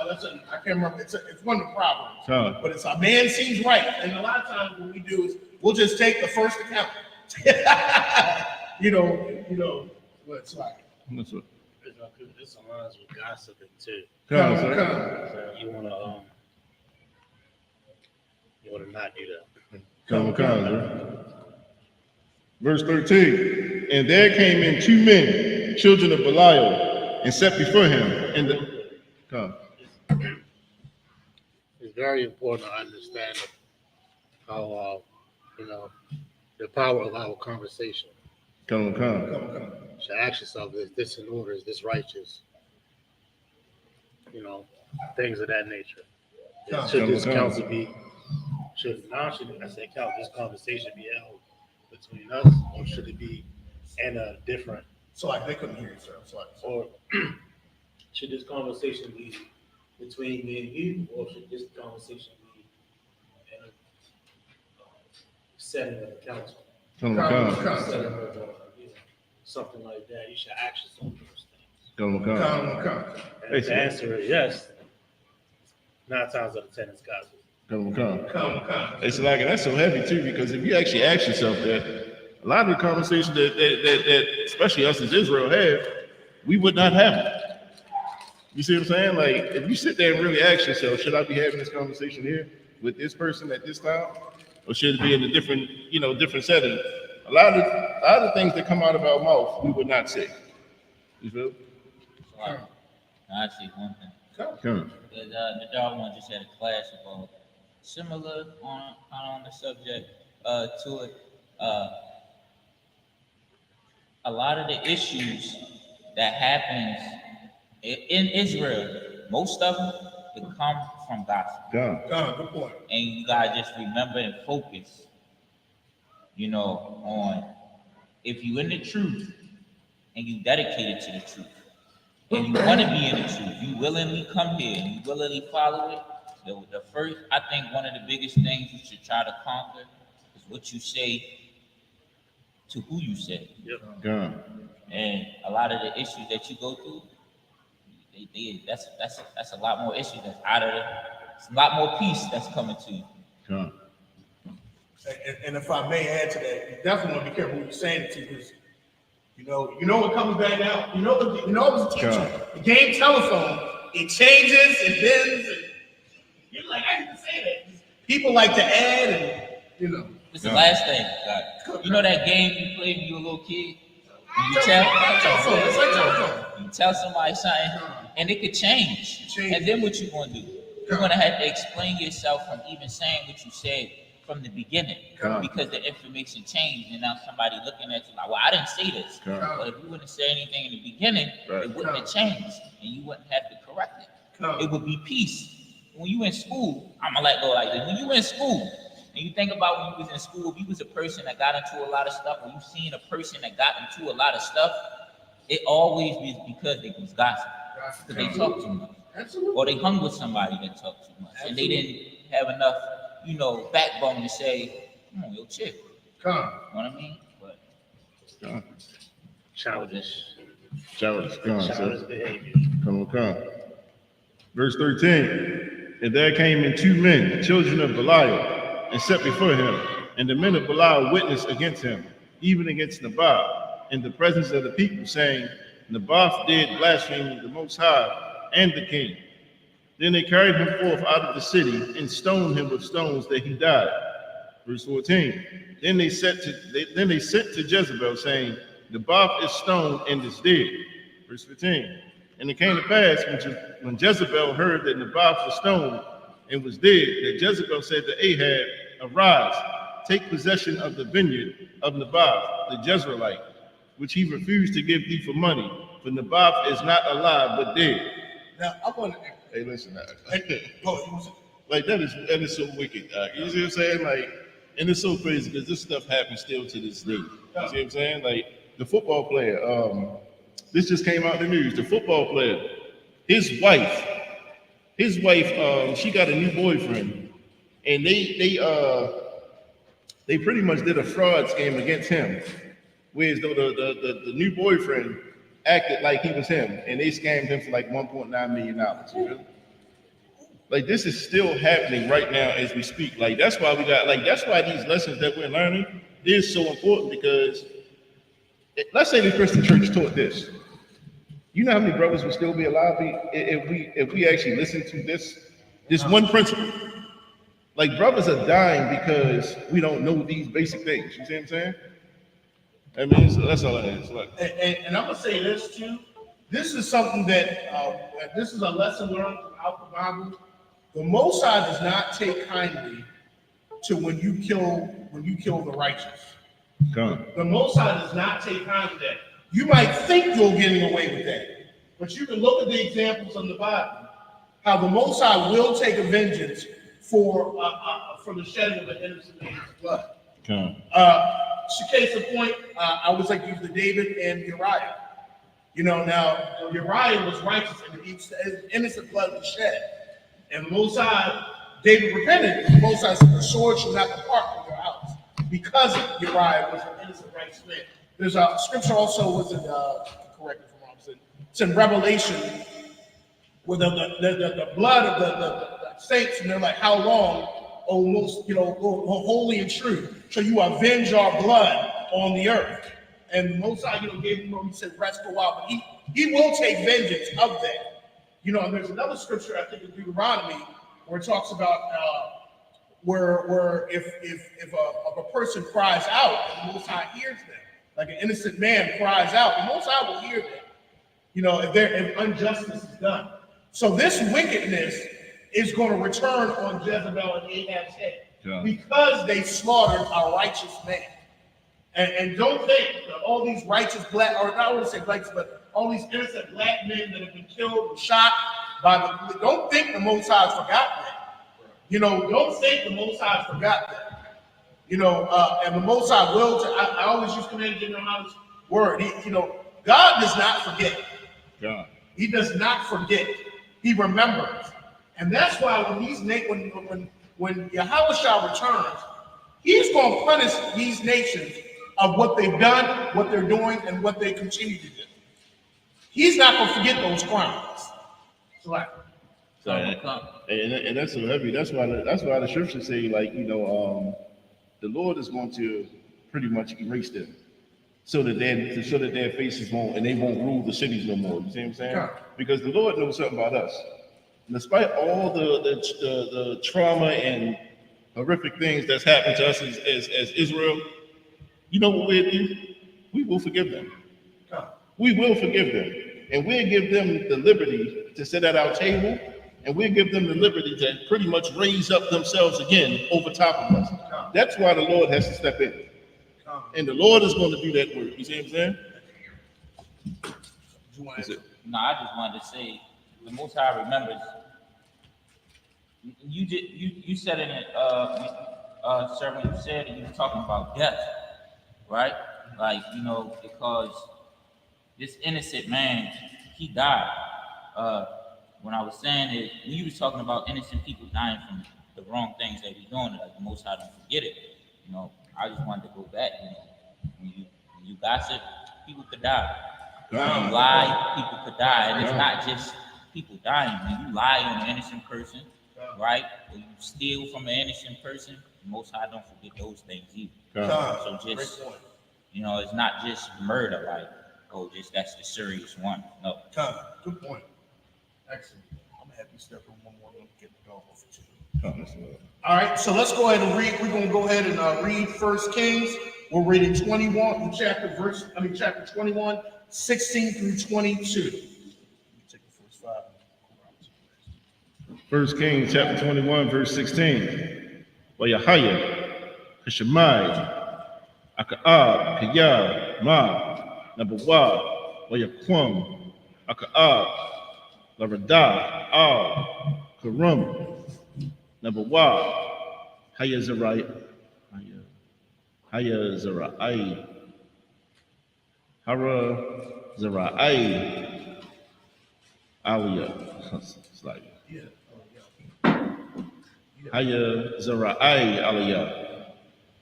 I can't remember, it's one of the Proverbs. Huh. But it's a man seems right. And a lot of times what we do is we'll just take the first account. you know what it's like. That's what. This aligns with gossiping too. Come. So you wanna not do that. Come. Verse 13. And there came in 2 men, children of Belial, and set before him. And It's very important to understand how the power of our conversation. Come. You should ask yourself, is this in order? Is this righteous? Things of that nature. Should this conversation be held between us, or should it be in a different? So like they couldn't hear you, sir. Or should this conversation be between me and you, or should this conversation be in a setting of the council? Setting of something like that. You should ask yourself those things. Come. And if the answer is yes, 9 times out of 10 it's gospel. Come. It's like, and that's so heavy too, because if you actually ask yourself that, a lot of the conversations that especially us as Israel have, we would not have it. You see what I'm saying? Like, if you sit there and really ask yourself, should I be having this conversation here with this person at this time, or should it be in a different setting? A lot of things that come out of our mouth, we would not say. You feel? I see one thing. Come. The dog one just had a class about similar on the subject to it. A lot of the issues that happens in Israel, most of them come from gossip. Good point. And you gotta just remember and focus, on if you in the truth and you dedicated to the truth and you want to be in the truth, you willingly come here and you willingly follow it. The first, I think one of the biggest things you should try to conquer is what you say to who you say. Come. And a lot of the issues that you go through, that's a lot more issues that's out of it. It's a lot more peace that's coming to you. Come. And if I may add to that, you definitely want to be careful what you're saying it to, because you know what comes back out. You know what the teacher, the game telephone, it changes, it bends, and you're like, I didn't say that. People like to add, and It's the last thing, God. You know that game you played when you were a little kid? You tell somebody something, and it could change. And then what you gonna do? You're gonna have to explain yourself from even saying what you said from the beginning, because the information changed, and now somebody looking at you like, well, I didn't say this. But if you wouldn't say anything in the beginning, it wouldn't have changed, and you wouldn't have to correct it. It would be peace. When you in school, I'm gonna let go like this. When you in school, and you think about when you was in school, if you was a person that got into a lot of stuff, when you seen a person that got into a lot of stuff, it always was because they was gossip, because they talked too much. Absolutely. Or they hung with somebody that talked too much. And they didn't have enough, backbone to say, come on, yo, chill. You know what I mean? But Childish behavior. Come. Verse 13. And there came in 2 men, children of Belial, and set before him. And the men of Belial witnessed against him, even against Naboth, in the presence of the people, saying, Naboth did blaspheme the Most High and the king. Then they carried him forth out of the city and stoned him with stones that he died. Verse 14. Then they sent to Jezebel, saying, Naboth is stoned and is dead. Verse 15. And it came to pass when Jezebel heard that Naboth was stoned and was dead, that Jezebel said to Ahab, Arise, take possession of the vineyard of Naboth, the Jezreelite, which he refused to give thee for money, for Naboth is not alive but dead. Now, I want to. Hey, listen, Go. like that is so wicked. You see what I'm saying? Like, and it's so crazy because this stuff happens still to this day. You see what I'm saying? Like the football player. This just came out in the news. The football player, his wife, she got a new boyfriend, and they pretty much did a fraud scheme against him, whereas though the new boyfriend acted like he was him, and they scammed him for like $1.9 million. You know? Like this is still happening right now as we speak. Like that's why that's why these lessons that we're learning is so important, because let's say the Christian church taught this. You know how many brothers would still be alive if we actually listen to this one principle? Like brothers are dying because we don't know these basic things. You see what I'm saying? I mean, so that's all I have. And I'm gonna say this too. This is something that this is a lesson learned throughout the Bible. The Most High does not take kindly to when you kill the righteous. The Most High does not take kindly to that. You might think you're getting away with that, but you can look at the examples in the Bible, how the Most High will take a vengeance for the shedding of an innocent man's blood. Case in point, I was like use the David and Uriah. You know, now Uriah was righteous and his innocent blood was shed. And the Most High, David repented. The Most High said, the sword shall not depart from your house, because Uriah was an innocent righteous man. There's a scripture also was in, correct me if I'm wrong, it's in Revelation, where the blood of the saints, and they're like, how long, O most, holy and true, shall you avenge our blood on the earth? And the Most High, gave him, he said, rest for a while, but he will take vengeance of that. And there's another scripture, I think in Deuteronomy, where it talks about where if a person cries out, the Most High hears them. Like an innocent man cries out, the Most High will hear them. If injustice is done. So this wickedness is going to return on Jezebel and Ahab's head, because they slaughtered a righteous man. And don't think that all these righteous black, or I want to say blacks, but all these innocent black men that have been killed and shot don't think the Most High forgot that. Don't think the Most High forgot that. And the Most High will. I always use Commander General Holland's word. God does not forget. He does not forget. He remembers, and that's why when Yahushua returns, He's going to punish these nations of what they've done, what they're doing, and what they continue to do. He's not going to forget those crimes. And that's so heavy. That's why the scriptures say, the Lord is going to pretty much erase them, so that their faces won't, and they won't rule the cities no more. You see what I'm saying? Yeah. Because the Lord knows something about us. And despite all the trauma and horrific things that's happened to us as Israel, you know what we'll do? We will forgive them. We will forgive them. And we'll give them the liberty to sit at our table, and we'll give them the liberty to pretty much raise up themselves again over top of us. That's why the Lord has to step in. And the Lord is going to do that work. You see what I'm saying? No, I just wanted to say, the Most High remembers. You said in it, sir, when you said it, you were talking about death, right? Because this innocent man, he died. When I was saying it, when you was talking about innocent people dying from the wrong things that we're doing, like the Most High don't forget it. I just wanted to go back. When you gossip, people could die. When you lie, people could die. And it's not just people dying. When you lie on an innocent person, right? Or you steal from an innocent person, the Most High don't forget those things either. So just, it's not just murder, that's the serious one. No. Good point. Excellent. I'm gonna have you step in one more and get the dog off of you. All right, so let's go ahead and read. We're gonna go ahead and read First Kings. We're reading 21, chapter 21, 16 through 22. Take the first 5. First Kings chapter 21, verse 16. Wayahaya, Kashemai, Akaab, Kaya, Ma, Nabawa, Wayakwam, Akaab, Larada, Al, Karum, Nabawa, Hayazarai, Hayazarai, Hara Zarai, Aliyah. It's like, Haya Zarai Aliyah,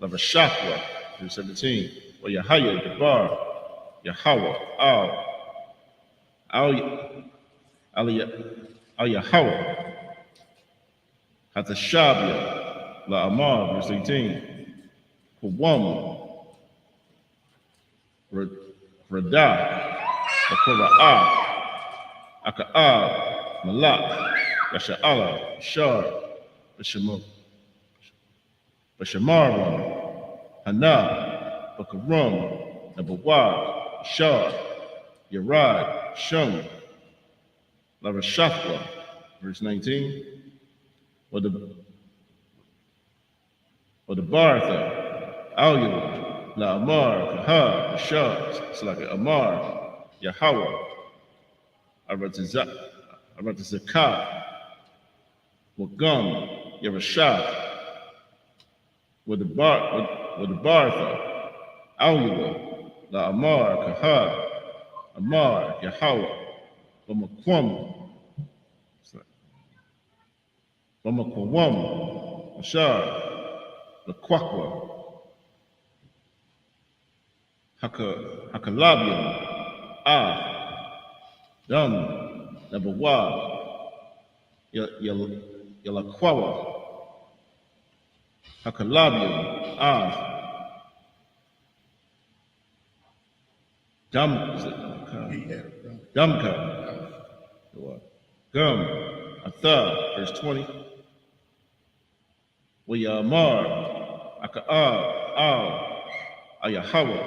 Lavashakwa, verse 17. Well, Yahaya, Debar, Yahweh, Aliyah, Al Yahweh, Hatashabia, La Amar, verse 18. Kawam, Radah, Akora'ah, Aka'ab, Malak, Yasha'ala, Shar, Bashamarwan, Hana, Bakarum, Nabawad, Shar, Yarad, Shum, Larashafla, verse 19. Or the Bartha, Alyah, La Amar, Kaha, Shah, it's like Amar, Yahweh, Aratazakah, Wagum, Yarashah, with the Bartha, Alyah, La Amar, Kaha, Amar, Yahweh, Bamakwam, Bamakwam, Ashar, the Kwakwa, Hakalabium, Dum, Nabawa, Yalakwawa, Hakalabium, Dumka, Gum, Atha, verse 20. Wayamar, Aka'ab, Ayahawa,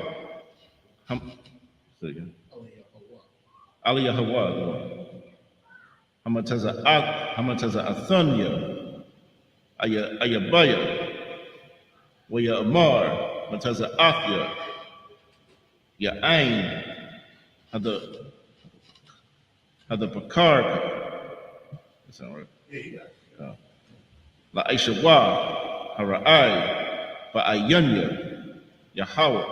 say again. Aliyahawa, Hamataza Athunya, Ayabaya, Wayamar, Mataza Athya, Ya'ain, Hada Bakar, that sound right? Yeah, you got it. La Aishawa, Hara'ai, Ba'ayanya, Yahweh.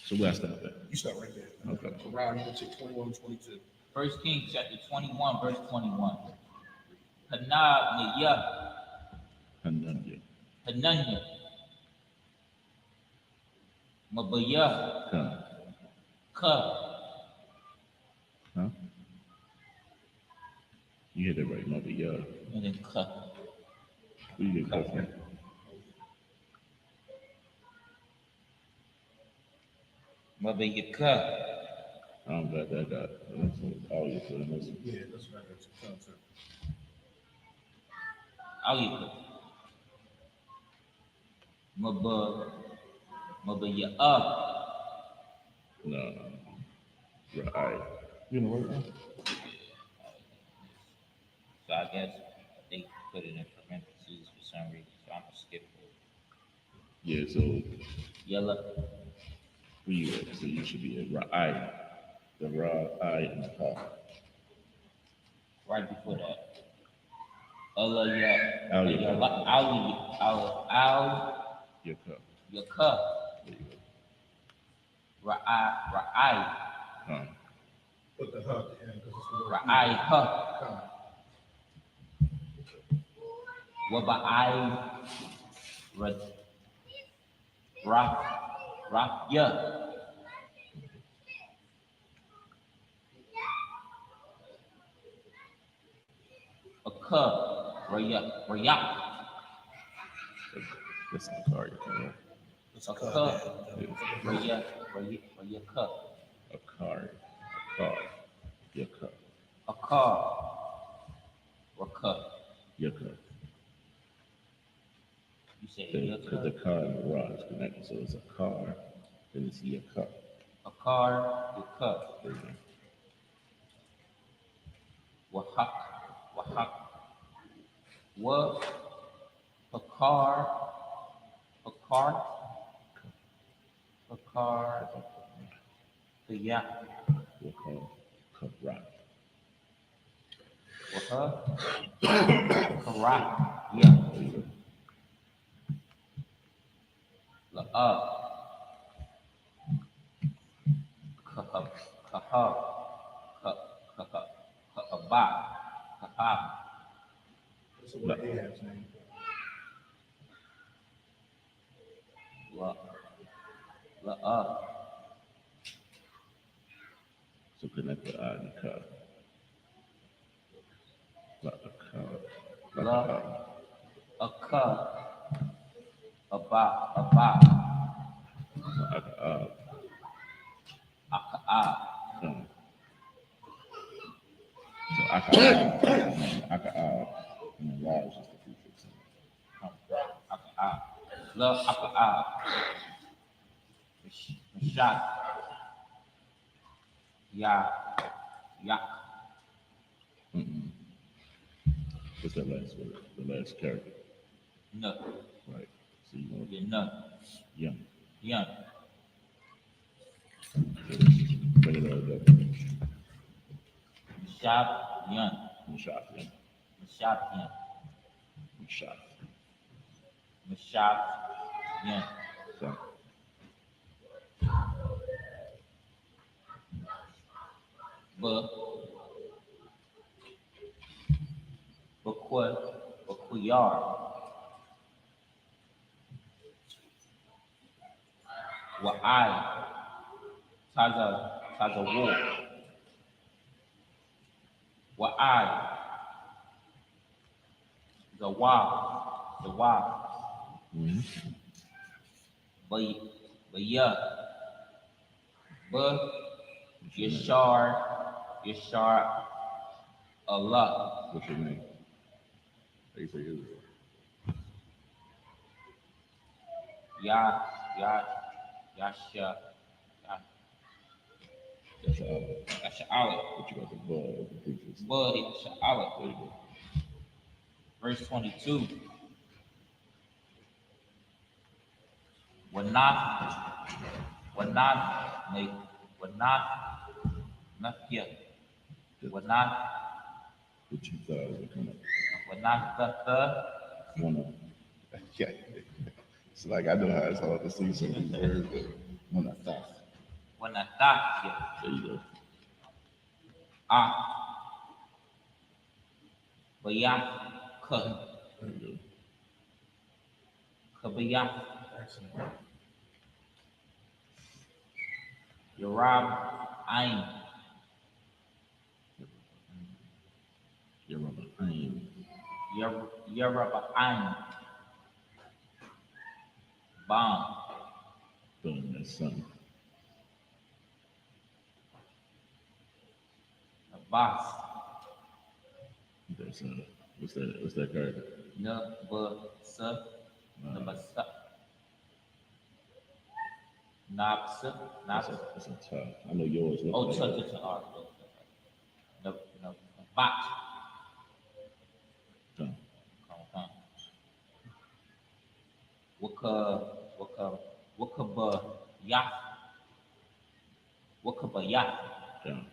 So where I stop at? You start right there. Okay. Around, you can take 21 and 22. First Kings chapter 21, verse 21. Hananiah, Hananya. Hananiah, Mabaya, Ka, Huh? You hit it right, Mother. Yeah. and then Ka. Where you get cut from? Mabaya Ka, I'm glad that got. Oh, you put in this. Yeah, that's what I got you concept. Aliyah, Mabaya, No. Right. You know what? so I guess they put it in parentheses for some reason, so I'm gonna skip it. Yeah, so Yellow, where you at? So you should be at Ra'ai. The Ra'ai and the Ha. right before that. Aliyah, Aliyah. Al, Your cup. Yaka, There you go. Ra'ai, Huh. Put the hub in because it's a little. Ra'ai, Ha, Waba'ai, Rafya, Aka, Rayak, That's the car you can It's a Aka, cup. Rayaka, A car. Your cup. Aka, Raka, Your cup. You say Because the car and the rod is connected. So it's a car, then it's your cup. a car, your cup. There you go. Wahak, wahak. What? A car, a car, a car, the yeah. Your car, cup rock. Wahak, karak, yeah. There you go. La kahab, kahab, kahab, kahabak, kahab. That's what Ahab's name. La So connect the eye and the car. Like a car. Like La. a car. a cup, a bop, Like a a um, So aka and the law is just the prefix. la shot, ya, yak, What's that last word? The last character. nut, Right. So you know your nut, young. young, Bring it all up. shop, young, Mashaf, young. shop, young, Mashaf. shop, young, So but yard, what taza war, what the wild, but yeah, but Yashar, Allah, what's your name? How you say Israel? Ya, Yasha, Ya, That's Allah. Yasha Allah, But you got the bud of the prefix. Bud, Yasha Allah. There you go. Verse 22. Wanaf, make, Mafia, Wanaf, What you thought was coming up. the, Wanna. Yeah. It's like I know how it's hard to see some of these words, but wanna thought. Wanatafia, There you go. Bayak, There you go. Kabayak, Excellent. Yarab, Ain, You're on the aim. Yarab, Ain, Bam, Feeling that sun. Abbas, That's what's that character? Nabasa, Nabasa, Nabsa, That's a tough. I know yours look oh, like no, Bat, Done. Wakaba ya, Done.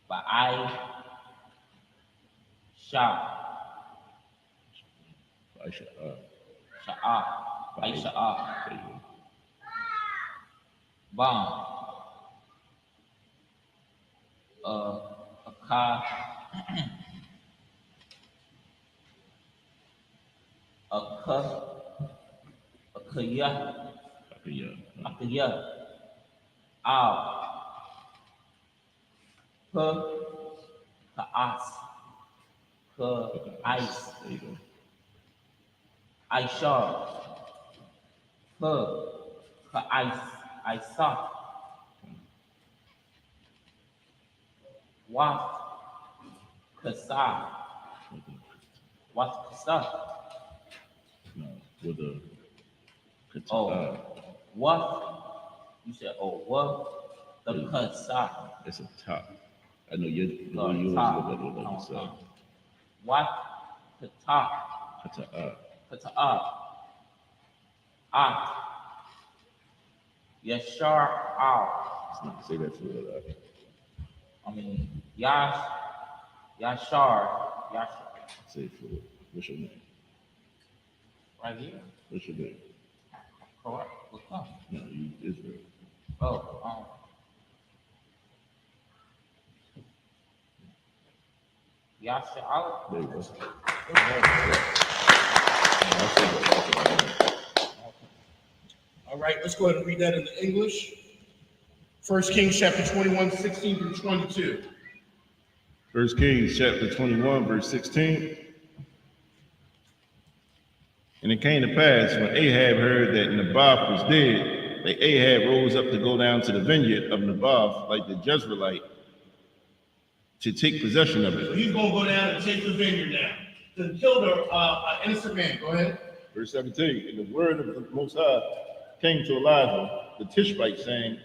but I shall, Aisha, sha'a, I sha'a, there you go. bam, a car, a kaya, Yeah. a kaya, ow, per, kaas, ice, There you go. I shall, per, ice, I saw, waf, kasa, What's stuff? No, with a Oh, what? You said, oh, what? The kasa. it's a top. I know you. The Oh, way you top. always look at it like it's a What? The top. kata. At. Yashar out. It's not say that for that. I mean, Yashar. Yashar. Say it for it. What's your name? Right here. What's your name? Correct. Look up. No, you Israel. Oh, Yashar out. There you go. All right, let's go ahead and read that in the English. 1 Kings chapter 21, 16 through 22. 1 Kings chapter 21, verse 16. And it came to pass when Ahab heard that Naboth was dead, that Ahab rose up to go down to the vineyard of Naboth, like the Jezreelite, to take possession of So it. he's going to go down and take the vineyard now. To kill the innocent man. Go ahead. Verse 17. And the word of the Most High came to Elijah, the Tishbite, saying,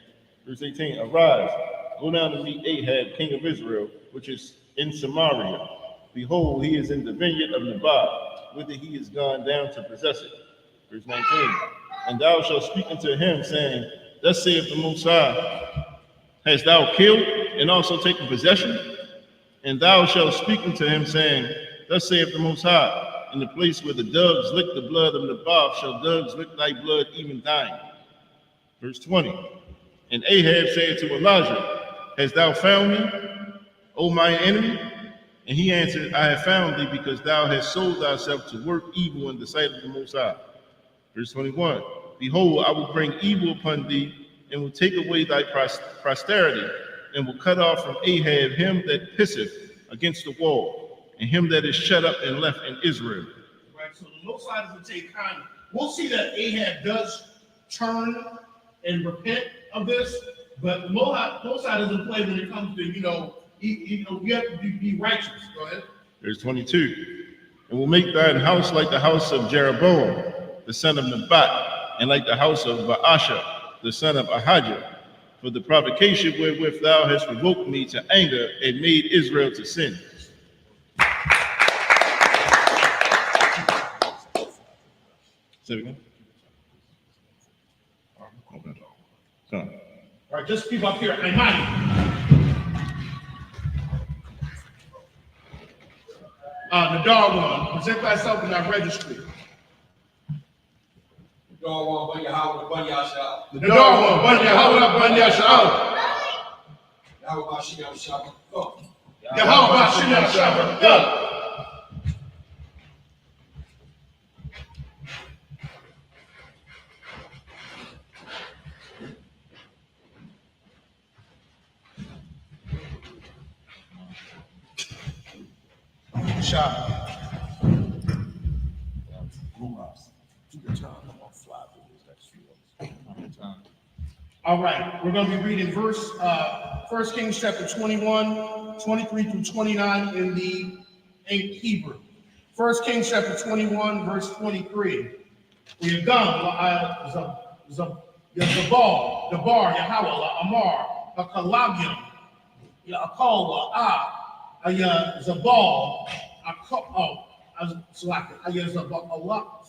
verse 18, arise, go down to meet Ahab, king of Israel, which is in Samaria. Behold, he is in the vineyard of Naboth, whither he is gone down to possess it. Verse 19. And thou shalt speak unto him, saying, thus saith the Most High, hast thou killed and also taken possession? And thou shalt speak unto him, saying, thus saith the Most High, in the place where the doves lick the blood of Naboth shall doves lick thy blood, even thine. Verse 20. And Ahab said to Elijah, hast thou found me, O mine enemy? And he answered, I have found thee because thou hast sold thyself to work evil in the sight of the Most High. Verse 21. Behold, I will bring evil upon thee and will take away thy posterity and will cut off from Ahab him that pisseth against the wall and him that is shut up and left in Israel. Right, so the Most High doesn't take kindly. We'll see that Ahab does turn and repent of this, but the Most High doesn't play when it comes to, you have to be righteous. Go ahead. Verse 22. And will make thine house like the house of Jeroboam, the son of Nebat, and like the house of Baasha, the son of Ahijah, for the provocation wherewith thou hast provoked me to anger and made Israel to sin. Say it again. Okay. Come. All right, just keep up here. Imani. The dog one. Present thyself in thy registry. The dog one, Banya Howard, Banya Shah. The dog one. Banya Sha'al. Yahweh Shah Shah. Go. Yahweh Shina Shabbat. Go. Shah. All right, we're going to be reading 1 Kings chapter 21, 23 through 29 in the Hebrew. 1 Kings chapter 21, verse 23. We have done Zabal, Dabar, Yahweh, Amar, Akalagium, Akal, Zabal,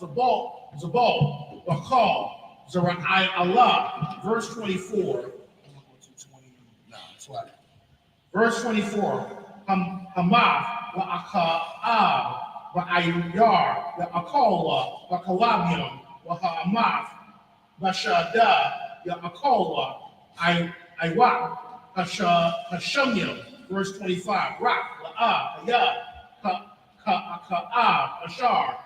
Zabal, Akal, Zerai Allah, verse 24. Verse 24. Hamath, Aka'ab, Ayar, Akala, Akalabium, Hamath, Bashada, Akala, Iwak, Hashamim, verse 25. Rak, La'a, Ayah, Ka'ab, Ashar,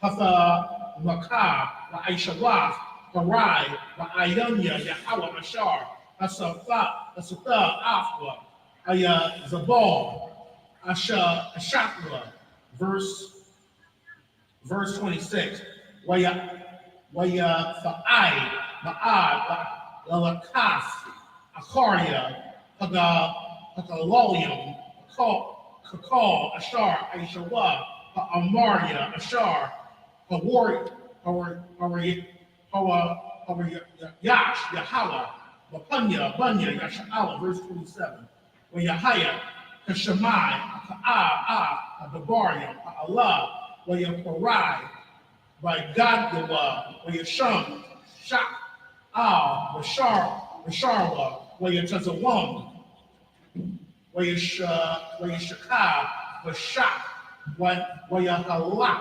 Hatha, Makah, Aishalaf, Harai, Ayanya, Yahweh, Ashar, Asapha, Afwa, Aya, Zabal, Ashakla, verse 26. Waya Fa'ai, Ma'ad, Lalakaf, Akaria, Hagalolium, Kakal, Ashar, Aishawa, Amaria, Ashar, Hawari, Yash, Yahala, Bapunya, Bunya, Yasha'ala, verse 27. Where Yahaya, Kashamai, Adabaria, Allah, where Yaparai, by Gadgawa, where Yasham, Shak, Basharwa, where Yatazawam, where Yashaka, Bashak, where Yahalak,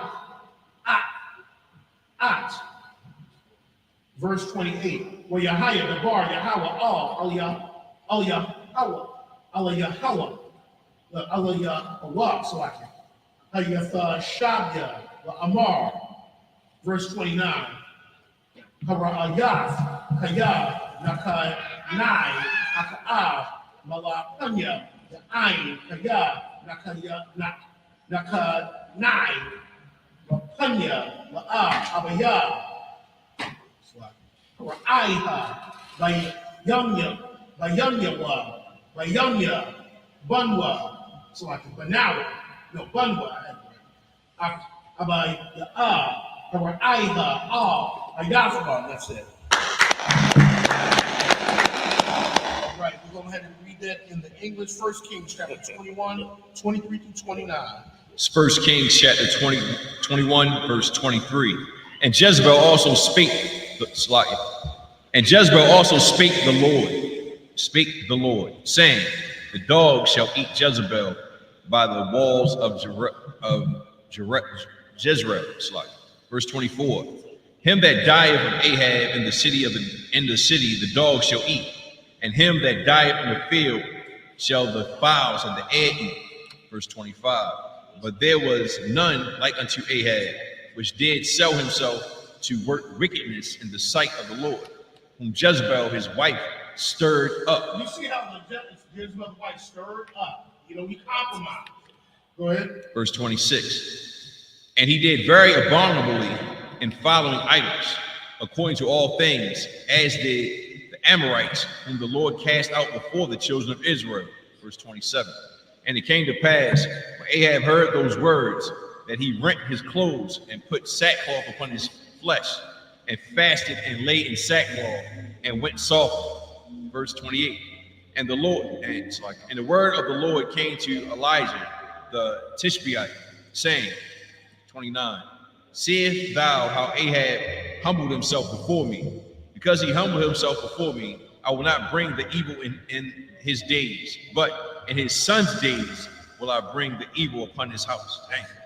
At, verse 28, where Yahaya, the bar, Yahweh, all, Alayahawa, Salaki, Hayatha Shabya, Amar, verse 29, Hara'ayath, Kaya, Nakai, Nai, Aka'a, Malapanya, the Ain, Kaya, Nakaya, Naka, Nai, Lapanya, La'a, Abaya, Ra'aiha, by Yamya, Bunwa, so like Banawa, no Bunwa, Abaya, Ra'aiha, Ayafa, that's it. All right, we're going ahead and read that in the English, 1 Kings chapter 21, 23 through 29. It's 1 Kings chapter 21, verse 23. And Jezebel also spake the Lord, saying, the dogs shall eat Jezebel by the walls of Jezreel. Verse 24. Him that dieth of Ahab in the city, the dogs shall eat, and him that dieth in the field shall the fowls of the air eat. Verse 25. But there was none like unto Ahab, which did sell himself to work wickedness in the sight of the Lord, whom Jezebel his wife stirred up. You see how Jezebel's wife stirred up? We compromised. Go ahead. Verse 26. And he did very abominably in following idols, according to all things, as did the Amorites, whom the Lord cast out before the children of Israel. Verse 27. And it came to pass, when Ahab heard those words, that he rent his clothes and put sackcloth upon his flesh, and fasted and lay in sackcloth, and went softly. Verse 28. And the word of the Lord came to Elijah the Tishbite, saying, 29. Seest thou how Ahab humbled himself before me? Because he humbled himself before me, I will not bring the evil in his days, but in his son's days will I bring the evil upon his house. Thank you.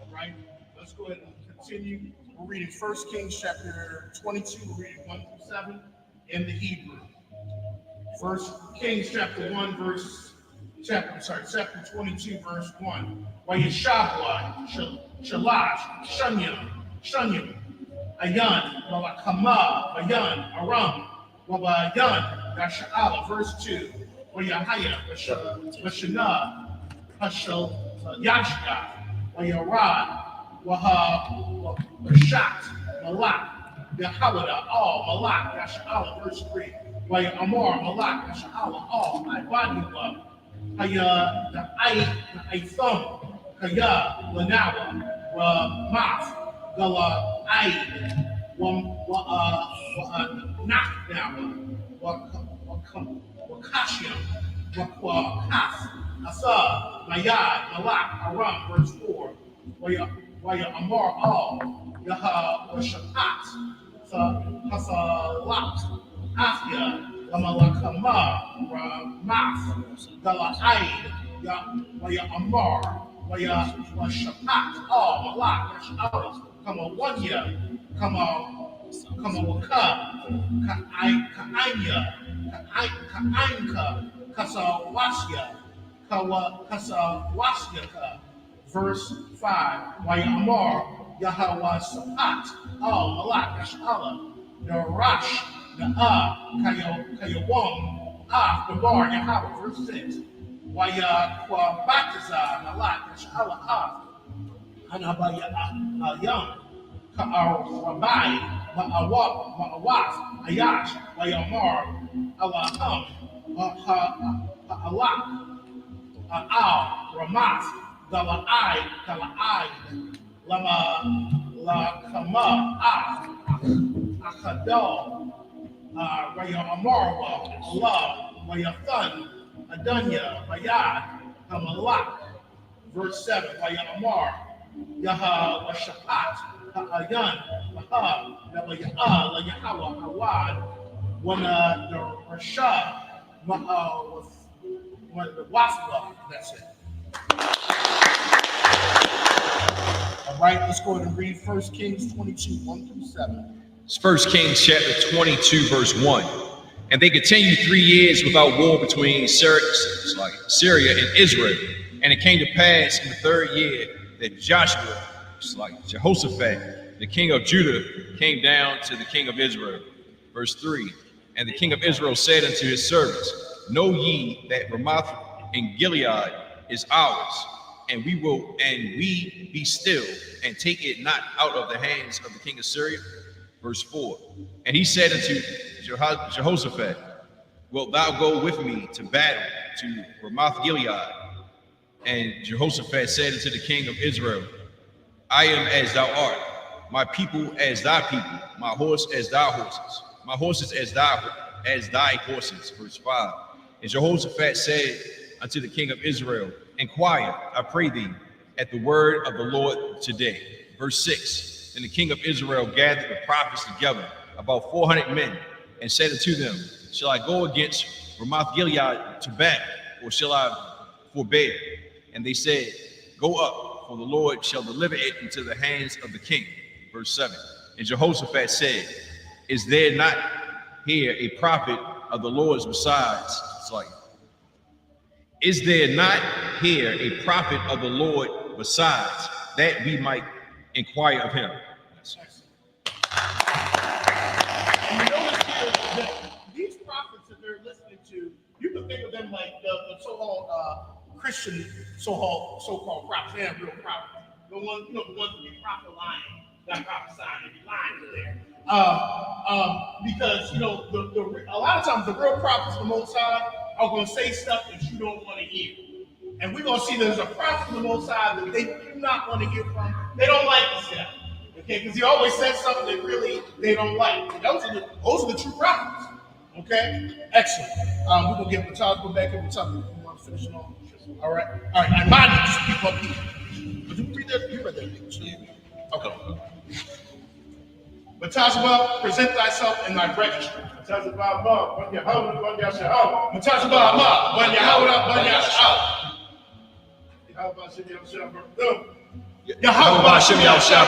All right, let's go ahead and continue. We're reading 1 Kings chapter 22, we're reading 1 through 7 in the Hebrew. 1 Kings chapter 22, verse 1. Wayeshabwa, Shalash, Shunyam, Ayan, Malakama, Ayan, Aram, Wabayan, Yasha'ala, verse 2. Wayahaya, Washana, Hashal, Yashka, Wayarad, Washat, Malak, Yahawada, all, Malak, Yasha'ala, verse 3. Amor, Malak, Yasha'ala, all, Ibadiwa, Haya, the Aitham, Kaya, Lanawa, Math, Gala, Aid, Naknawa, Wakashim, Wakaf, Asa, Mayad, Malak, Aram, verse 4. Waya Amor, all, Yaha, Washapat, Hasalat, Afia, Amalakama, Ramath, Galaid, Waya Amar, Waya Washapat, all, Malak, Yash'ala, come on 1 year, come on Waka, Ka'ainka, Kasawasya, Kasawasya, verse 5. Waya Amar, Yahawah Sapat, all, Malak, Yash'ala, Narash, Kayawam, the bar, Yahweh, verse 6. Waya Kwabataza, Malak, Yash'ala, Hanabaya Ayam, Ka'arabai, Ma'awaf, Ayash, Wayamar, Allaham, Alak, Al, Ramat, Galai, La Kama, Akadal, Raya Amarwa, Allah, Mayathan, Adanya, Mayad, Hamalak. Verse 7, Raya Amar, Yaha, Washapat, Ha'ayan, Maha, Nabaya'a, La Yahawa, Awad, Wana, the Rashad, Maha, the Wasla. That's it. All right, let's go ahead and read 1 Kings 22, 1 through 7. It's 1 Kings chapter 22, verse 1. And they continued 3 years without war between Syria and Israel. And it came to pass in the 3rd year that Joshua, Jehoshaphat, the king of Judah, came down to the king of Israel. Verse 3. And the king of Israel said unto his servants, Know ye that Ramoth in Gilead is ours, and we be still, and take it not out of the hands of the king of Syria. Verse 4. And he said unto Jehoshaphat, Wilt thou go with me to battle to Ramoth Gilead? And Jehoshaphat said unto the king of Israel, I am as thou art, my people as thy people, my horse as thy horses, my horses as thy horses. Verse 5. And Jehoshaphat said unto the king of Israel, Inquire, I pray thee, at the word of the Lord today. Verse 6. And the king of Israel gathered the prophets together, about 400 men, and said unto them, Shall I go against Ramoth Gilead to battle, or shall I forbear? And they said, Go up, for the Lord shall deliver it into the hands of the king. Verse 7. And Jehoshaphat said, Is there not here a prophet of the Lord's besides? Is there not here a prophet of the Lord besides, that we might inquire of him? And you notice here that these prophets that they're listening to, you can think of them like the so-called Christian so-called prophets. They have real prophets. The ones that be prophesying, not prophesying, they be lying to there. Because a lot of times the real prophets of the Most High are going to say stuff that you don't want to hear. And we're going to see there's a prophet of the Most High that they do not want to hear from. They don't like this guy. Okay, because he always says something that really they don't like. Those are the true prophets. Okay, excellent. We're gonna give Bataz back in the top. You want to finish it off? All right. I mind you, just speak up here. But you read that? You read that English? Okay. Bataz, present thyself in thy registry. Bataz, ban Yahweh, ban Yashah. Bataz, ban Yahweh, ban Yashah. Yahweh Shem Yahshua. Yahweh Shem Yahshua.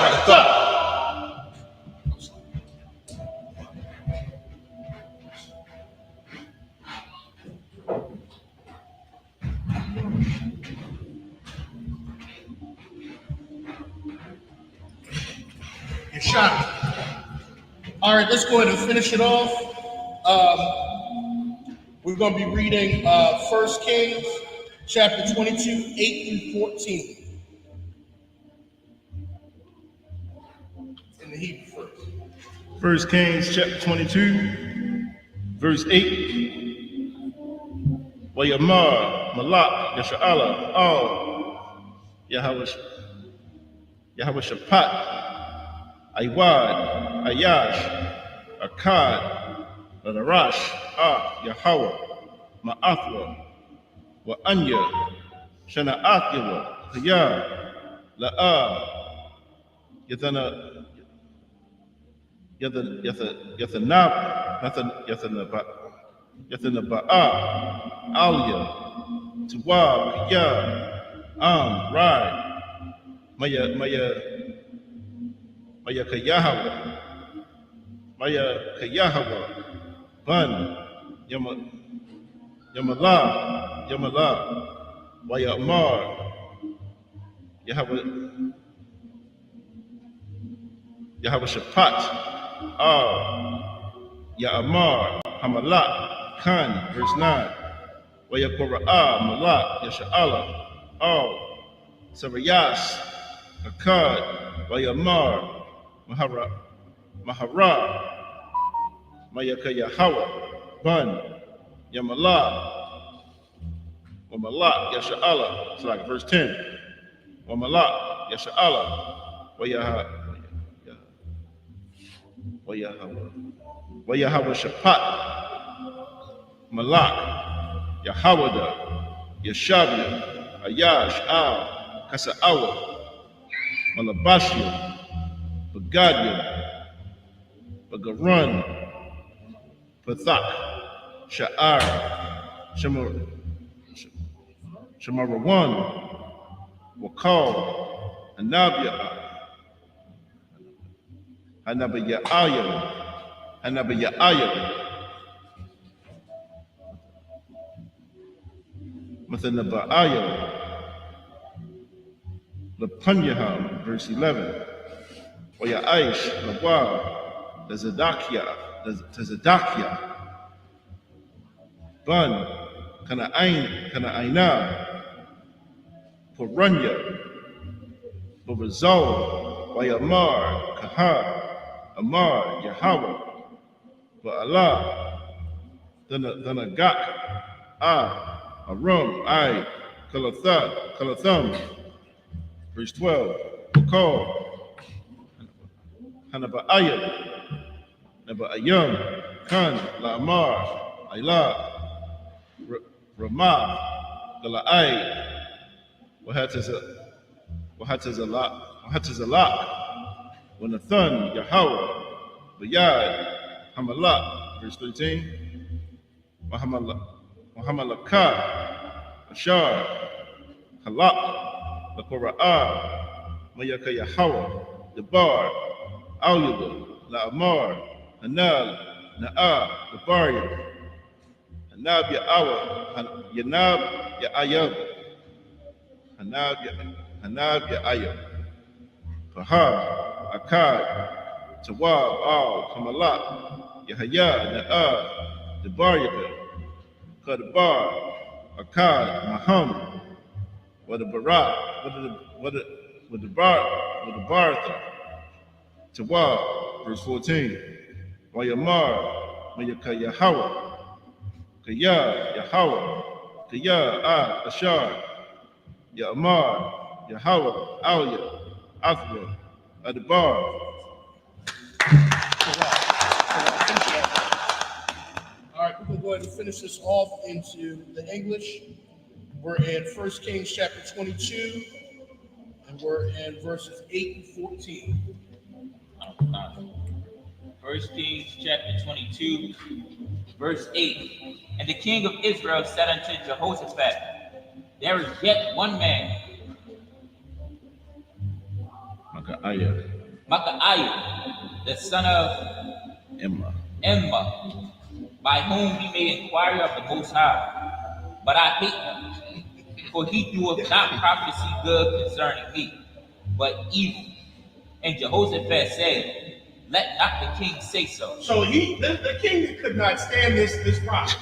All right, let's go ahead and finish it off. We're going to be reading 1 Kings chapter 22, 8 through 14. In the Hebrew first. 1 Kings chapter 22, verse 8. Wayamar, Malak, Yasha'ala, Yahweh Shapat, Aiwad, Ayash, Akkad, Ladarash, Yahweh, Ma'athwa, Wa'anya, Shana'atyawa, Hayah, La'a, Yathanaba'a, Alia, Tuwab, Kiyah, Rai, Maya Kayahawa, Ban, Yamala, Wayamar, Yahweh Shapat, Ya'amar, Hamalat, Khan, verse 9, Wayakora'ah, Malak, Yasha'ala, Sarayas, Akkad, Wayamar, Mahara, Mayaka Yahweh, Ban, Yamala, Malak Yasha'Allah. It's like verse 10. Malak Yasha'Allah. Yahweh Shapat. Malak Yahawada. Yashabia. Ayash Al. Kasa'awa. Malabashia. Bagadia. Bagarun. Pathak. Sha'ar. Shamarawan. Wakal. Anabia. Hanabiya'ayim. Mathanaba'ayim. Lapanyaham, verse 11. Wayaish, Lawa, Tazadakia. Bun, Kana'aina, Purunya, Barazal, Wayamar, Kahar, Amar, Yahweh, Ba'ala, Danagak, Arum, Kalatham, verse 12, Bakal, Hanaba'ayam, Naba'ayam, Khan, La'amar, Ayla, Ramah, Gala'ai, Wahatazalak, Wanathan, Yahweh, Bayad, Hamalak, verse 13, Muhammalaka, Ashar, Halak, Lakora'ah, Mayaka Yahweh, Debar, Alyaba, La'amar, Hanal, Na'ah, Debaria, Hanab Ya'awa, Yanab Ya'ayab, Hanab Ya'ayab, Fahar, Akkad, Tawab, Al, Hamalak, Yahya, Na'ah, Debariyaka, Kadabar, Akkad, Maham, Wadabarat, Wadabartha, Tawab, verse 14, Wayamar, Mayaka Yahweh, Kaya, Yahweh, Kaya, Ashar, Ya'amar, Yahweh, Alya, Athwa, Adabar. All right, we're going to go ahead and finish this off into the English. We're in 1 Kings chapter 22, and we're in verses 8 and 14. 1 Kings chapter 22, verse 8. And the king of Israel said unto Jehoshaphat, there is yet one man, Micaiah, the son of Emma, by whom we may inquire of the Most High. But I hate him, for he doeth not prophecy good concerning me, but evil. And Jehoshaphat said, let not the king say so. So the king could not stand this prophet.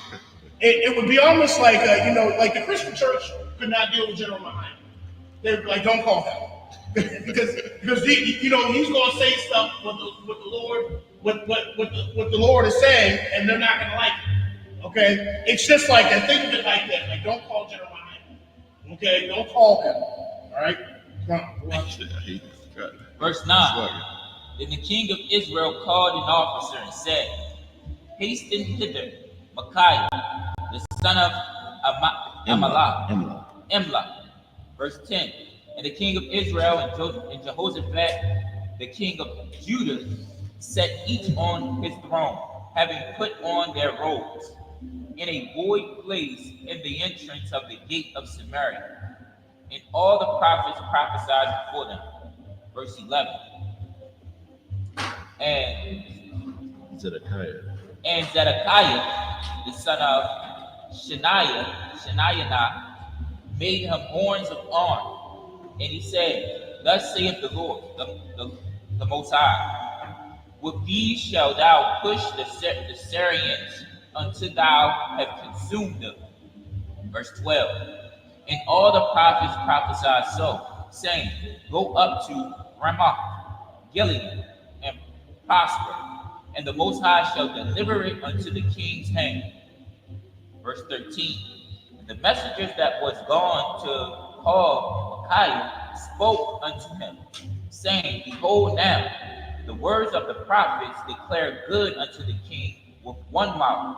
It would be almost like like the Christian church could not deal with General Mahoney. They're like, don't call him because he's going to say stuff what the Lord is saying, and they're not going to like it. Okay, it's just like that. Think of it like that. Like, don't call General Mahoney. Okay, don't call him. All right, come on. Verse 9. Then the king of Israel called an officer and said, hasten hither, Micaiah, the son of Emla. Verse 10. And the king of Israel and Jehoshaphat, the king of Judah, set each on his throne, having put on their robes, in a void place in the entrance of the gate of Samaria. And all the prophets prophesied before them. Verse 11. And Zedekiah, the son of Shaniah, made him horns of iron. And he said, thus saith the Lord, the Most High, with these shalt thou push the Syrians until thou have consumed them. Verse 12. And all the prophets prophesied so, saying, go up to Ramoth Gilead, and prosper, and the Most High shall deliver it unto the king's hand. Verse 13. The messengers that was gone to call Micaiah spoke unto him, saying, Behold now, the words of the prophets declare good unto the king with one mouth.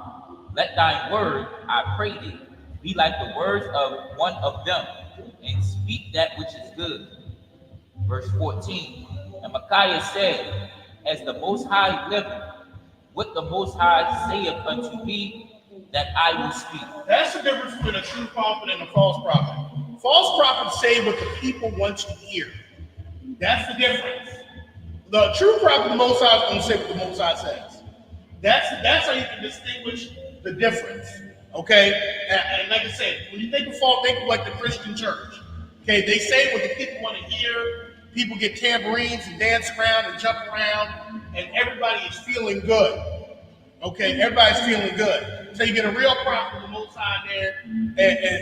Let thine word, I pray thee, be like the words of one of them, and speak that which is good. Verse 14. And Micaiah said, As the Most High liveth, what the Most High saith unto me, that I will speak. That's the difference between a true prophet and a false prophet. False prophets say what the people want to hear. That's the difference. The true prophet, the Most High, is going to say what the Most High says. That's how you can distinguish the difference. Okay? And like I said, when you think of false, think of like the Christian church. Okay, they say what the people want to hear. People get tambourines and dance around and jump around, and everybody is feeling good. Okay, everybody's feeling good. So you get a real prophet, the Most High there,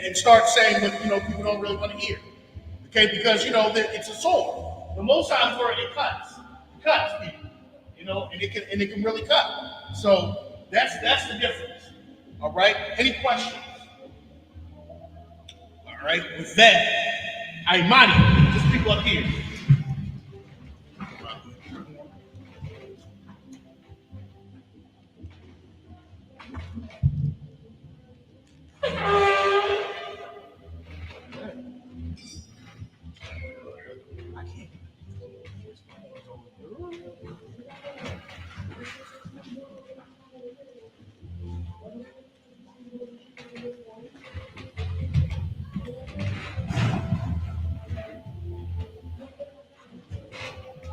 and start saying what people don't really want to hear. Okay, because it's a sword. The Most High's word, it cuts people. And it can really cut. So that's the difference. All right. Any questions? All right. With that, Imani, just people up here.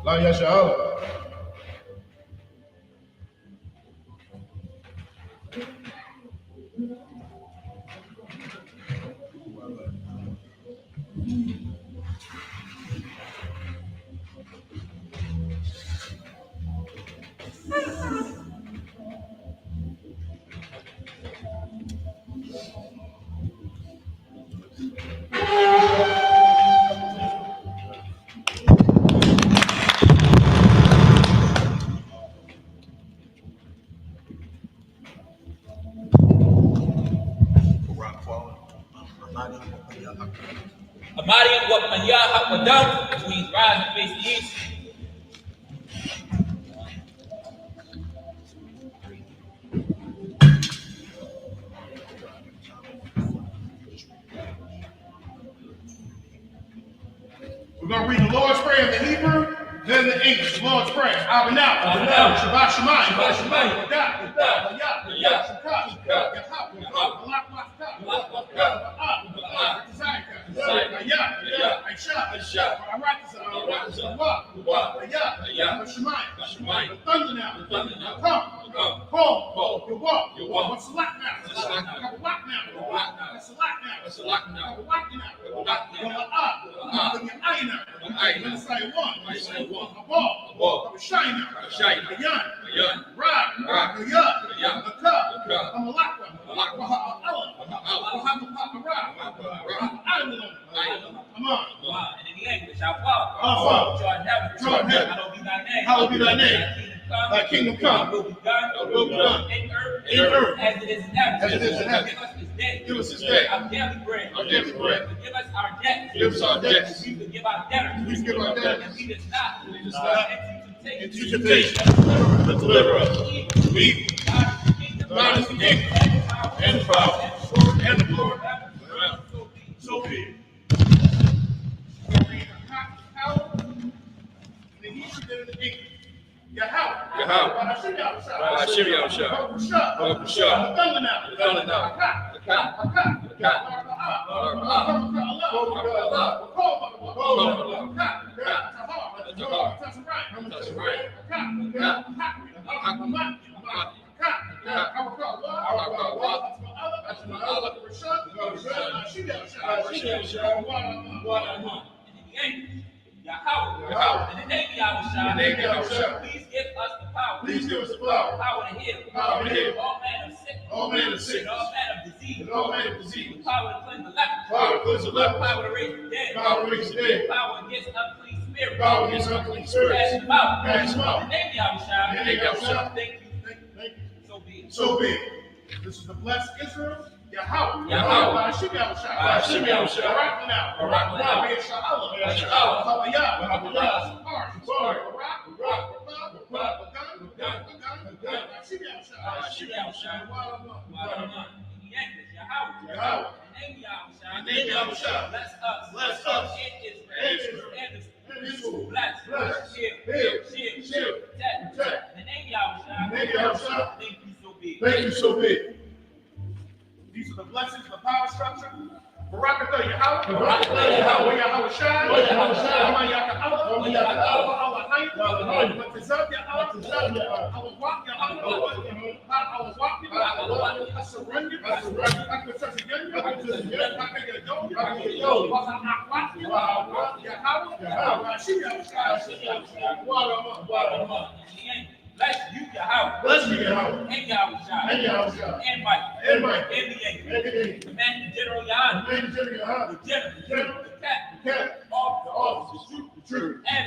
La Yasha'Allah. Amadi wa Panya Hapadam, which means rise and face the east. We're going to read the Lord's Prayer in the Hebrew, then the English. The Lord's Prayer. Abenau. Shabbat Shemayim. Shabbat Shemayim. The thunder now. Come. Call. You walk. What's the lock now? Have a walk now. What's the lock now? Have a walk now. When you're eyeing out. When it's like one. A ball. A shine now. A yarn. Rock. A yard. A cup. I'm a lock one. Come on. And in the English, I Jordan heaven. Hallowed be thy name. Thy kingdom come. Will be done. In earth. As it is in heaven. Give us this day. Our daily bread. Forgive us our debts. We forgive our debtors. And lead us not into temptation. But deliver us from evil. God is the kingdom and the power and the glory. So be it. Yahweh. In the name of Yahweh, please give us the power. Please give us the power. Power to heal. Power to heal. All manner of sickness. All manner of sickness. And all manner of disease. And all manner of disease. Power to cleanse the leper. Power to cleanse the leper. Power to raise the dead. Power to raise the dead. Power against unclean spirits. Power against unclean spirits. Cast them out. Cast them out. In the name of Yahweh. In the name of Yahweh. Thank you. Thank you. So be it. So be it. This is the blessed Israel. Yahweh. Yahweh. Shimmy Yahushua. Shimmy Yahushua. Barak now. Barak now. Be Sha'ala. Sha'ala. Habayah. Habayah. Safar. Barak. Shimmy Yahushua. Shimmy Yahushua. Wadaman. In the English, Yahweh. Yahweh. The name Yahushua. The name Yahushua. Bless us. And Israel. And Israel. Bless. Shield. Protect. The name Yahushua. Thank you so big. Thank you so big. These are the blessings, the power structure. Barakatah Yahweh. Barakatah Yahweh. Yahweh Shai. Yahweh Shai. Allah Yahweh. Allah Hayy. Allah Tizab Yahweh. Allah Waq Yahweh. Allah Waq. I surrender. I confess again. I get yo. Yahweh. Shimmy Yahushua. Wadaman. Bless you, Yahweh. Bless you, Yahweh. And Yahushua. And Yahushua. And Mike. And Mike. And the angel. And the angel. Command the General Yahweh. And General The General. The Captain. the Officers. truth, And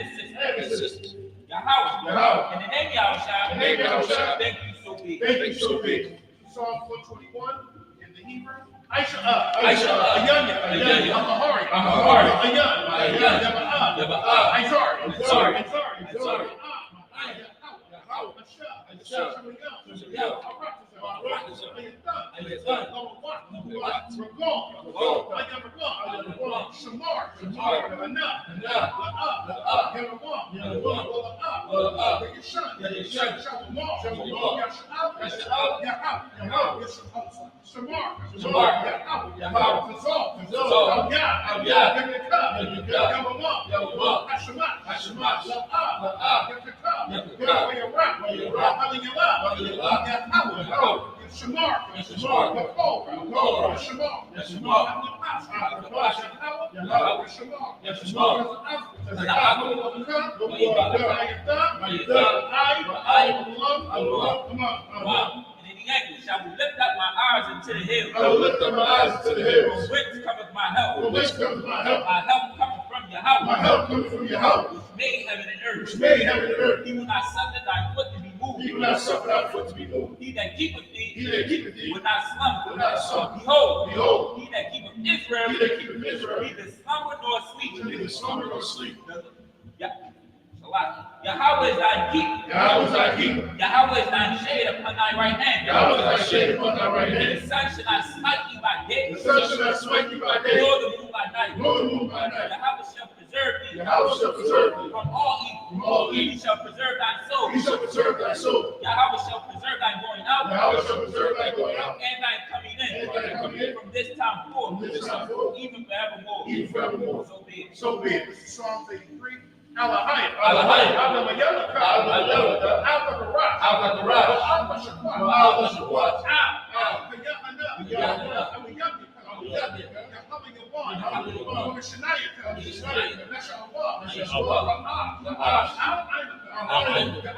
assistants. Yahweh. Yahweh. In the name Yahushua. In the name Yahushua. Thank you so big. Thank you so big. Psalm 121 in the Hebrew. Aisha, Ayanya, Ahari, Ayan, Izari, I will lift up my eyes into the hills. I will lift up my eyes to the hills. From whence cometh my help? From whence cometh my help? My help cometh from Yahweh. My help cometh from Yahweh, Which made heaven and earth. which made heaven and earth. He will not suffer thy foot to be moved. He will not suffer thy foot to be moved. He that keepeth thee He that keepeth thee will not slumber. will not slumber. Behold, Behold, he that keepeth Israel he that keepeth Israel neither slumber nor sleep. neither slumber nor sleep. Yahweh is thy keeper. Yahweh is thy keeper. Yahweh is thy shade upon thy right hand. Yahweh is thy shade upon thy right And hand. the sun shall not smite thee by day, The sun shall not smite thee by day, nor the moon by night. nor the moon by night. Yahweh shall preserve thee Yahweh shall preserve thee from all evil. from all He evil. shall preserve thy soul. He shall preserve thy soul. Yahweh shall preserve thy going out Yahweh shall preserve thy going out and thy coming and thy coming in in from this time forth, from this time forth, even forevermore. even forevermore. So be it. So be it. This is Psalms 83. Alahayim. Alahayim. Alamayalaka. Alamayalaka. Al-Bakarat. Al-Bakarat. Al-Bashakwat. Al-Bashakwat. Al-Kayana. Kayana. Al-Yabika. Al-Yabika. Al-Yahabayawan. Al-Yahabayawan. Al-Mishnayaka. Al-Mishnayaka. Nasha-Allah. Nasha-Allah. Al-Ainaka. Al-Ainaka.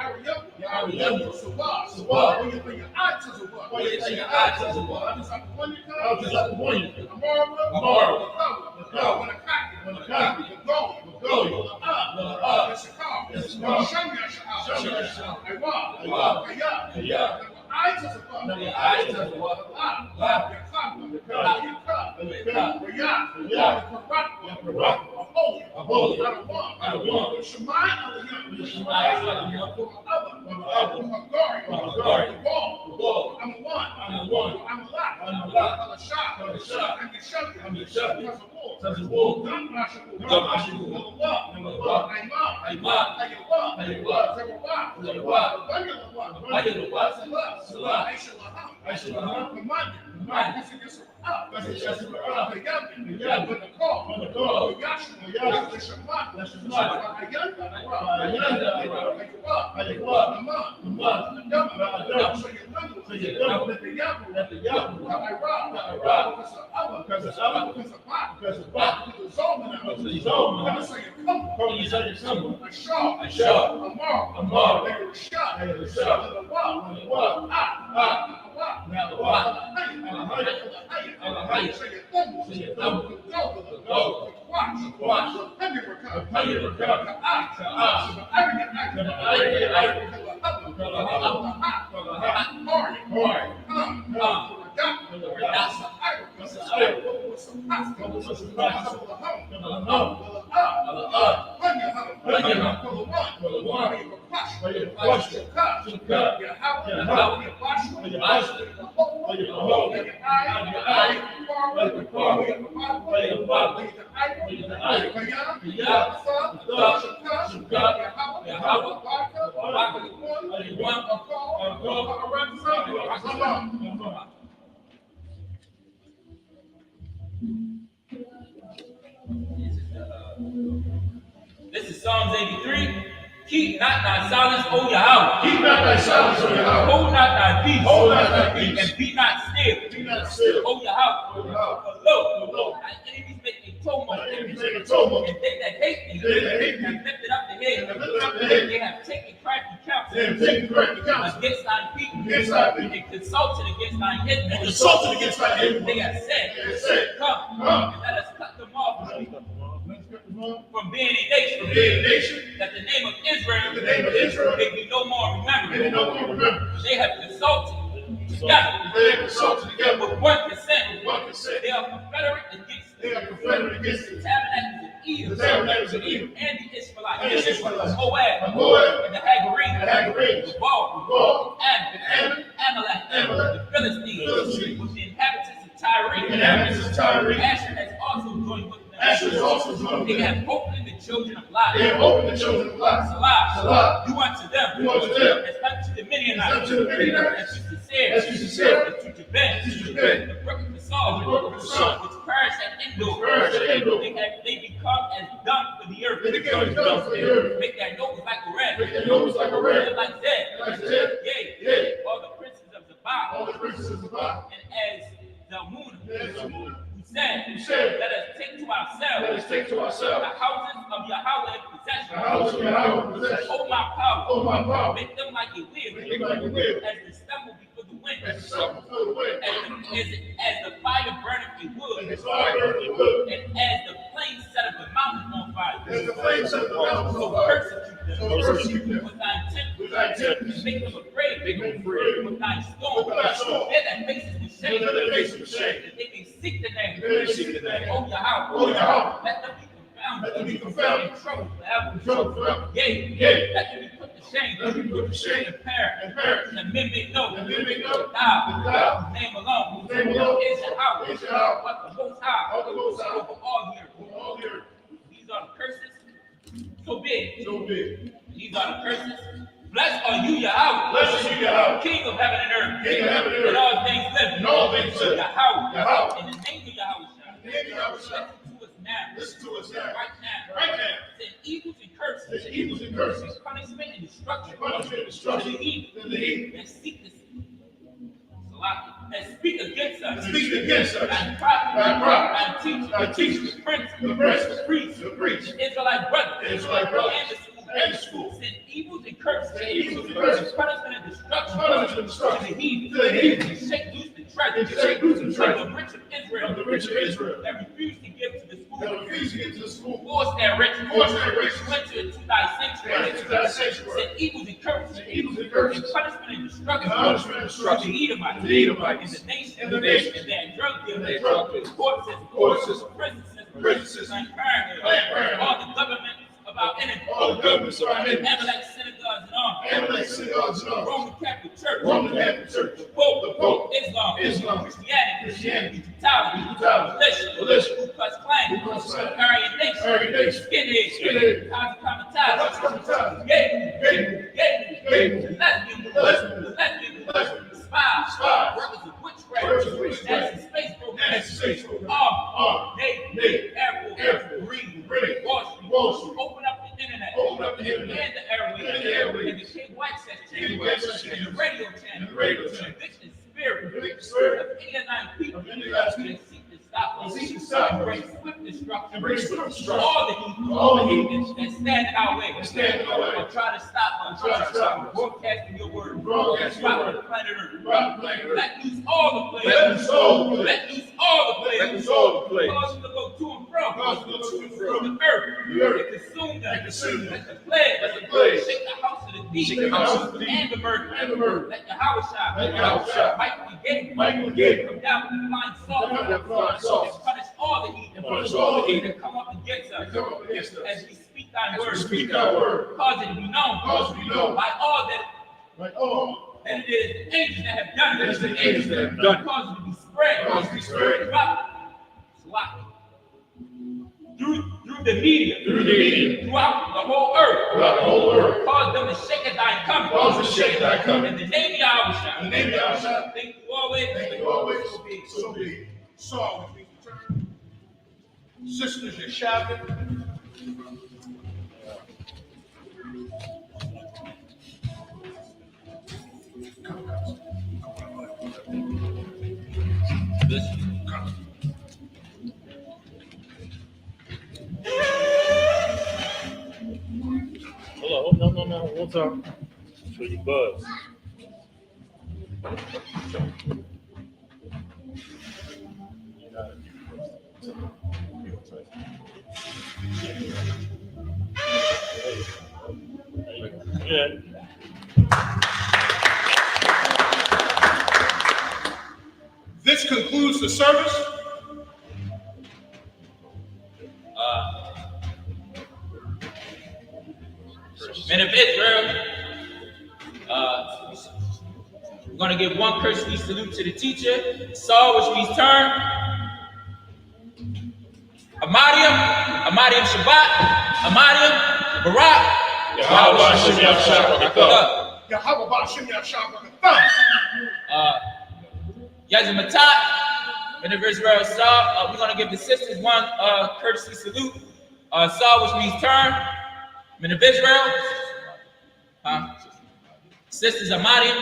Al-Ainaka. Suwa. Suwa. When you put your eye to the wall. When you put your eye to the wall. I'm just like one you come. I'm just like one you come. Tomorrow. Tomorrow. When a copy. When a copy. Go. Up. It's a car. It's a car. Show me a shot. Show me a shot. I walk. I walk. Yeah. Eyes is above. Your eyes is above. Your cup. Your cup. Your cup. Your cup. Your yacht. Your Your holy. Holy. I don't want. I don't want. Shemai of the young. Shemai of the young. From Hagari. Hagari. The ball. I'm a one. I'm a one. I'm a lot. I'm a lot. I'm a shot. I'm a shot. I'm a shot. I'm a shot. Because of war. Because of war. Don't wash it. Don't wash it. Number one. Number one. I'm up. I'm up. I get what? I get what? Number one. Number one. I get what? I get what? Salah. I should have. I should have. Command. That's against up. That's against the up. The young. The young. With the call. With the call. The yash. The yash. The Shabbat. The Shabbat. I get what? I get what? I get what? I get what? The month. The month. The double. The double. So you know. So you know. That the young. That the young. I rob. I rob. Because of other. Because of other. Because of what? Because of what? Because of Zolman. Because of Zolman. Let me say you come. Come you say something. A shaw. A shaw. A mark. A mark. They were shot. They were shot. The wall. The wall. Ah. Now the what? So you thumb. So you thumb. Go. Go. Watch. Watch. Penny recover. This is Psalms 83. Keep not thy silence, O Yahweh. Keep not thy silence, O Yahweh. Hold not thy peace. Hold not thy peace. And be not still. Be not still. O Yahweh. O Yahweh. For lo, thy enemies make a tumult. Thy enemies make a tumult. And they that hate thee They that hate thee have lifted up the head. have lifted up the head. They have taken crafty counsel. They have taken crafty counsel Against thine people. against thy people. And consulted against thine enemies. And consulted against thy enemies. They have said, They have said, Come, Come. and let us cut them off from being a nation. From being a nation, That the name of Israel, the name of Israel may be no more remembered. may no more remember. They have consulted together They have consulted together with one consent. with one consent. They are confederate against They are confederate against the the tabernacles of Edom tabernacles of Edom and the Israelites, and the Israelites, Moab, Moab, and the Hagarenes, the Hagarenes, the Baal, Baal, Ammon, Amalek, Amalek, the Philistines, Philistines, with the inhabitants of Tyre. the inhabitants of Tyre. Asher has also joined with them. Asher is also joined with They them. have opened the children of Lot. They have opened the children of Lot. Salah, Salah, do unto them, do unto them, as unto the Midianites, as unto the Midianites, as to Seir, as to Sisera, as to Jabin, as to Jabin, the brook of the Salt, the brook of the Salt, which perished at Endor. perished at Endor. They become as dung for the earth. They become as dung for the earth. Make their nose like a rat. Make their nose like a rat. And like Zed. Like Zed. Yea. Yea. All the princes of All Zabah. the princes of Zabah, And as Zalmunna, and Zalmunna, who said, who said, let us take to let ourselves us take to the ourselves houses of Yahweh in possession. the house of Yahweh in possession. Oh my power. Oh, my power. Make them like a wheel. Make them like a wheel. As the stumble before the wind. As the sun before the wind. As the fire burneth a And wood. the fire burns the wood. And as the flames set of the mountain on fire. As the flames set the mountains So on fire. persecute them. So persecute them. With thy intent. With thy intent. Make them afraid. Make them afraid. With thy storm. With thy storm. Let thy faces with shame. Let their faces with shame. That they may seek the name. Let them seek the name. Oh Yahweh. Oh, Yahweh. Let them be confounded. Let them be confounded. In trouble forever. In trouble forever. Yea. Yea. Let them be put to shame. Let them be put to shame. And perish. And perish. And men may know. And men may know that thou, that thou, name alone, name alone, is Yahweh. is Yahweh. But the Most High. Of the Most High. Over all the earth. Over all the earth. These are the curses. So big. So big. These are the curses. Blessed are you, Yahweh. Blessed are you, Yahweh. King of heaven and earth. King of heaven and earth. And all things living. And all things living. Yahweh. Yahweh. In the name of Yahweh. In the name of Yahweh. Listen to us now. Listen to us now. Right now. Right now. Send evils and curses. There's evils and curses. Punishment and destruction. Punishment and destruction. To the evil. To the evil. That seek this. That speak against us. Speak against us. And prophet. And prophet. And teacher. And teachers. The prince. The princes. The priest. The priests. Israelite brothers. The Israelite brothers. And the school. And the school. Send evils and curses. Send evils and curses. Punishment and destruction. Punishment and destruction. To the heathen. To the heathen. And shake loose the treasure. And shake loose the treasure. Of the rich of Israel. Of the rich of Israel. That refuse to give to the school. That refuse to get to the school. Force their riches. Force their riches. Enter into thy sanctuary. Enter into thy sanctuary. Send evils and curses. Send evils and curses. And punishment and destruction. Punishment and destruction. To the Edomites. To the Edomites. In the nation. In the nation. And their drug dealers. And their drug dealers. Court systems. Court systems. Prison systems. Prison systems. Planned Parenthood. Planned Parenthood. All the governments of our enemies. All the governments of our enemies. Amalek synagogues and arms. Amalek synagogues and arms. Roman Catholic Church. Roman Catholic Church. The Pope. The Pope. Islam. Islam. Christianity. Brutality. Militia. Ku Klux Klan. Ku Klux Klan. Aryan Nation. Aryan Nation. Skinhead. Skinhead. Kamikaze. Gay. Lesbian. Spy. Workers of witchcraft. Nazi space program. Armed. Navy. Air Force. Marine. Wall Street. Open up the internet. And the airways. And the King White Sex Channel. And the radio channel. The vicious spirit of Indianite people. That seek to stop us. And bring swift destruction. All the heathens that stand in our way. Or try to stop us. Broadcasting your word. Broadcasting your word. The planet Earth. Let loose all the plagues. Let loose all the plagues. Let loose all the plagues. Let loose all the plagues. Cause them to go to and fro. Cause them to go to and fro. The earth. The earth. And consume them. And consume them. Let the plague. Let the plague. Shake the house of the thief. Shake the house of the thief. And the murder. And the murder. Let the house shine. Let the house shine. Fight the Gate. Michael Gate. Come down from the flying saucer. Down from the flying saucer. And punish all the heathen. Punish all the heathen. That come up against us. That come up against us. As we speak thy As we word. speak thy word. Cause it to be known. Cause it to be known. By all that. Like, oh, And it is the angels that have done it is it. the angels that have done it. Cause it to be spread. Cause it to be spread. Through the media. Through the media. Throughout the whole earth. Throughout the whole earth. Cause them to shake at thy coming. Cause them to shake at thy coming. In the name of Yahweh. In the name of Yahweh. Thank you always. Thank you always. So be it. So be it. Saul, which means return. Sisters, you're shouting. Hold on, no. One time. So you buzz. Yeah. This concludes the service. Men of Israel, we're going to give one cursory salute to the teacher. Saul, which means turn. Amadium Shabbat, Amadium Barak. Yahweh Shem Yahshua. Yahweh Shem Yahshua. Yazimatat, Men of Israel, Saul. We're going to give the sisters one courtesy salute. Saul, which means turn. Men of Israel. Sisters Amadium.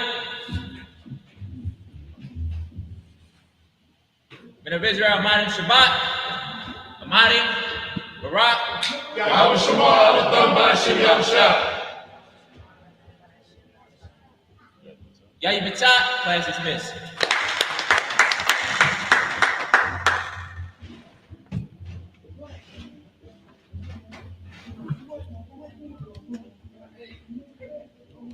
Men of Israel, Amadium Shabbat. Amadium Barak. Yahweh Shema Adonai Shem Yahshua. Yazimatat, class dismissed.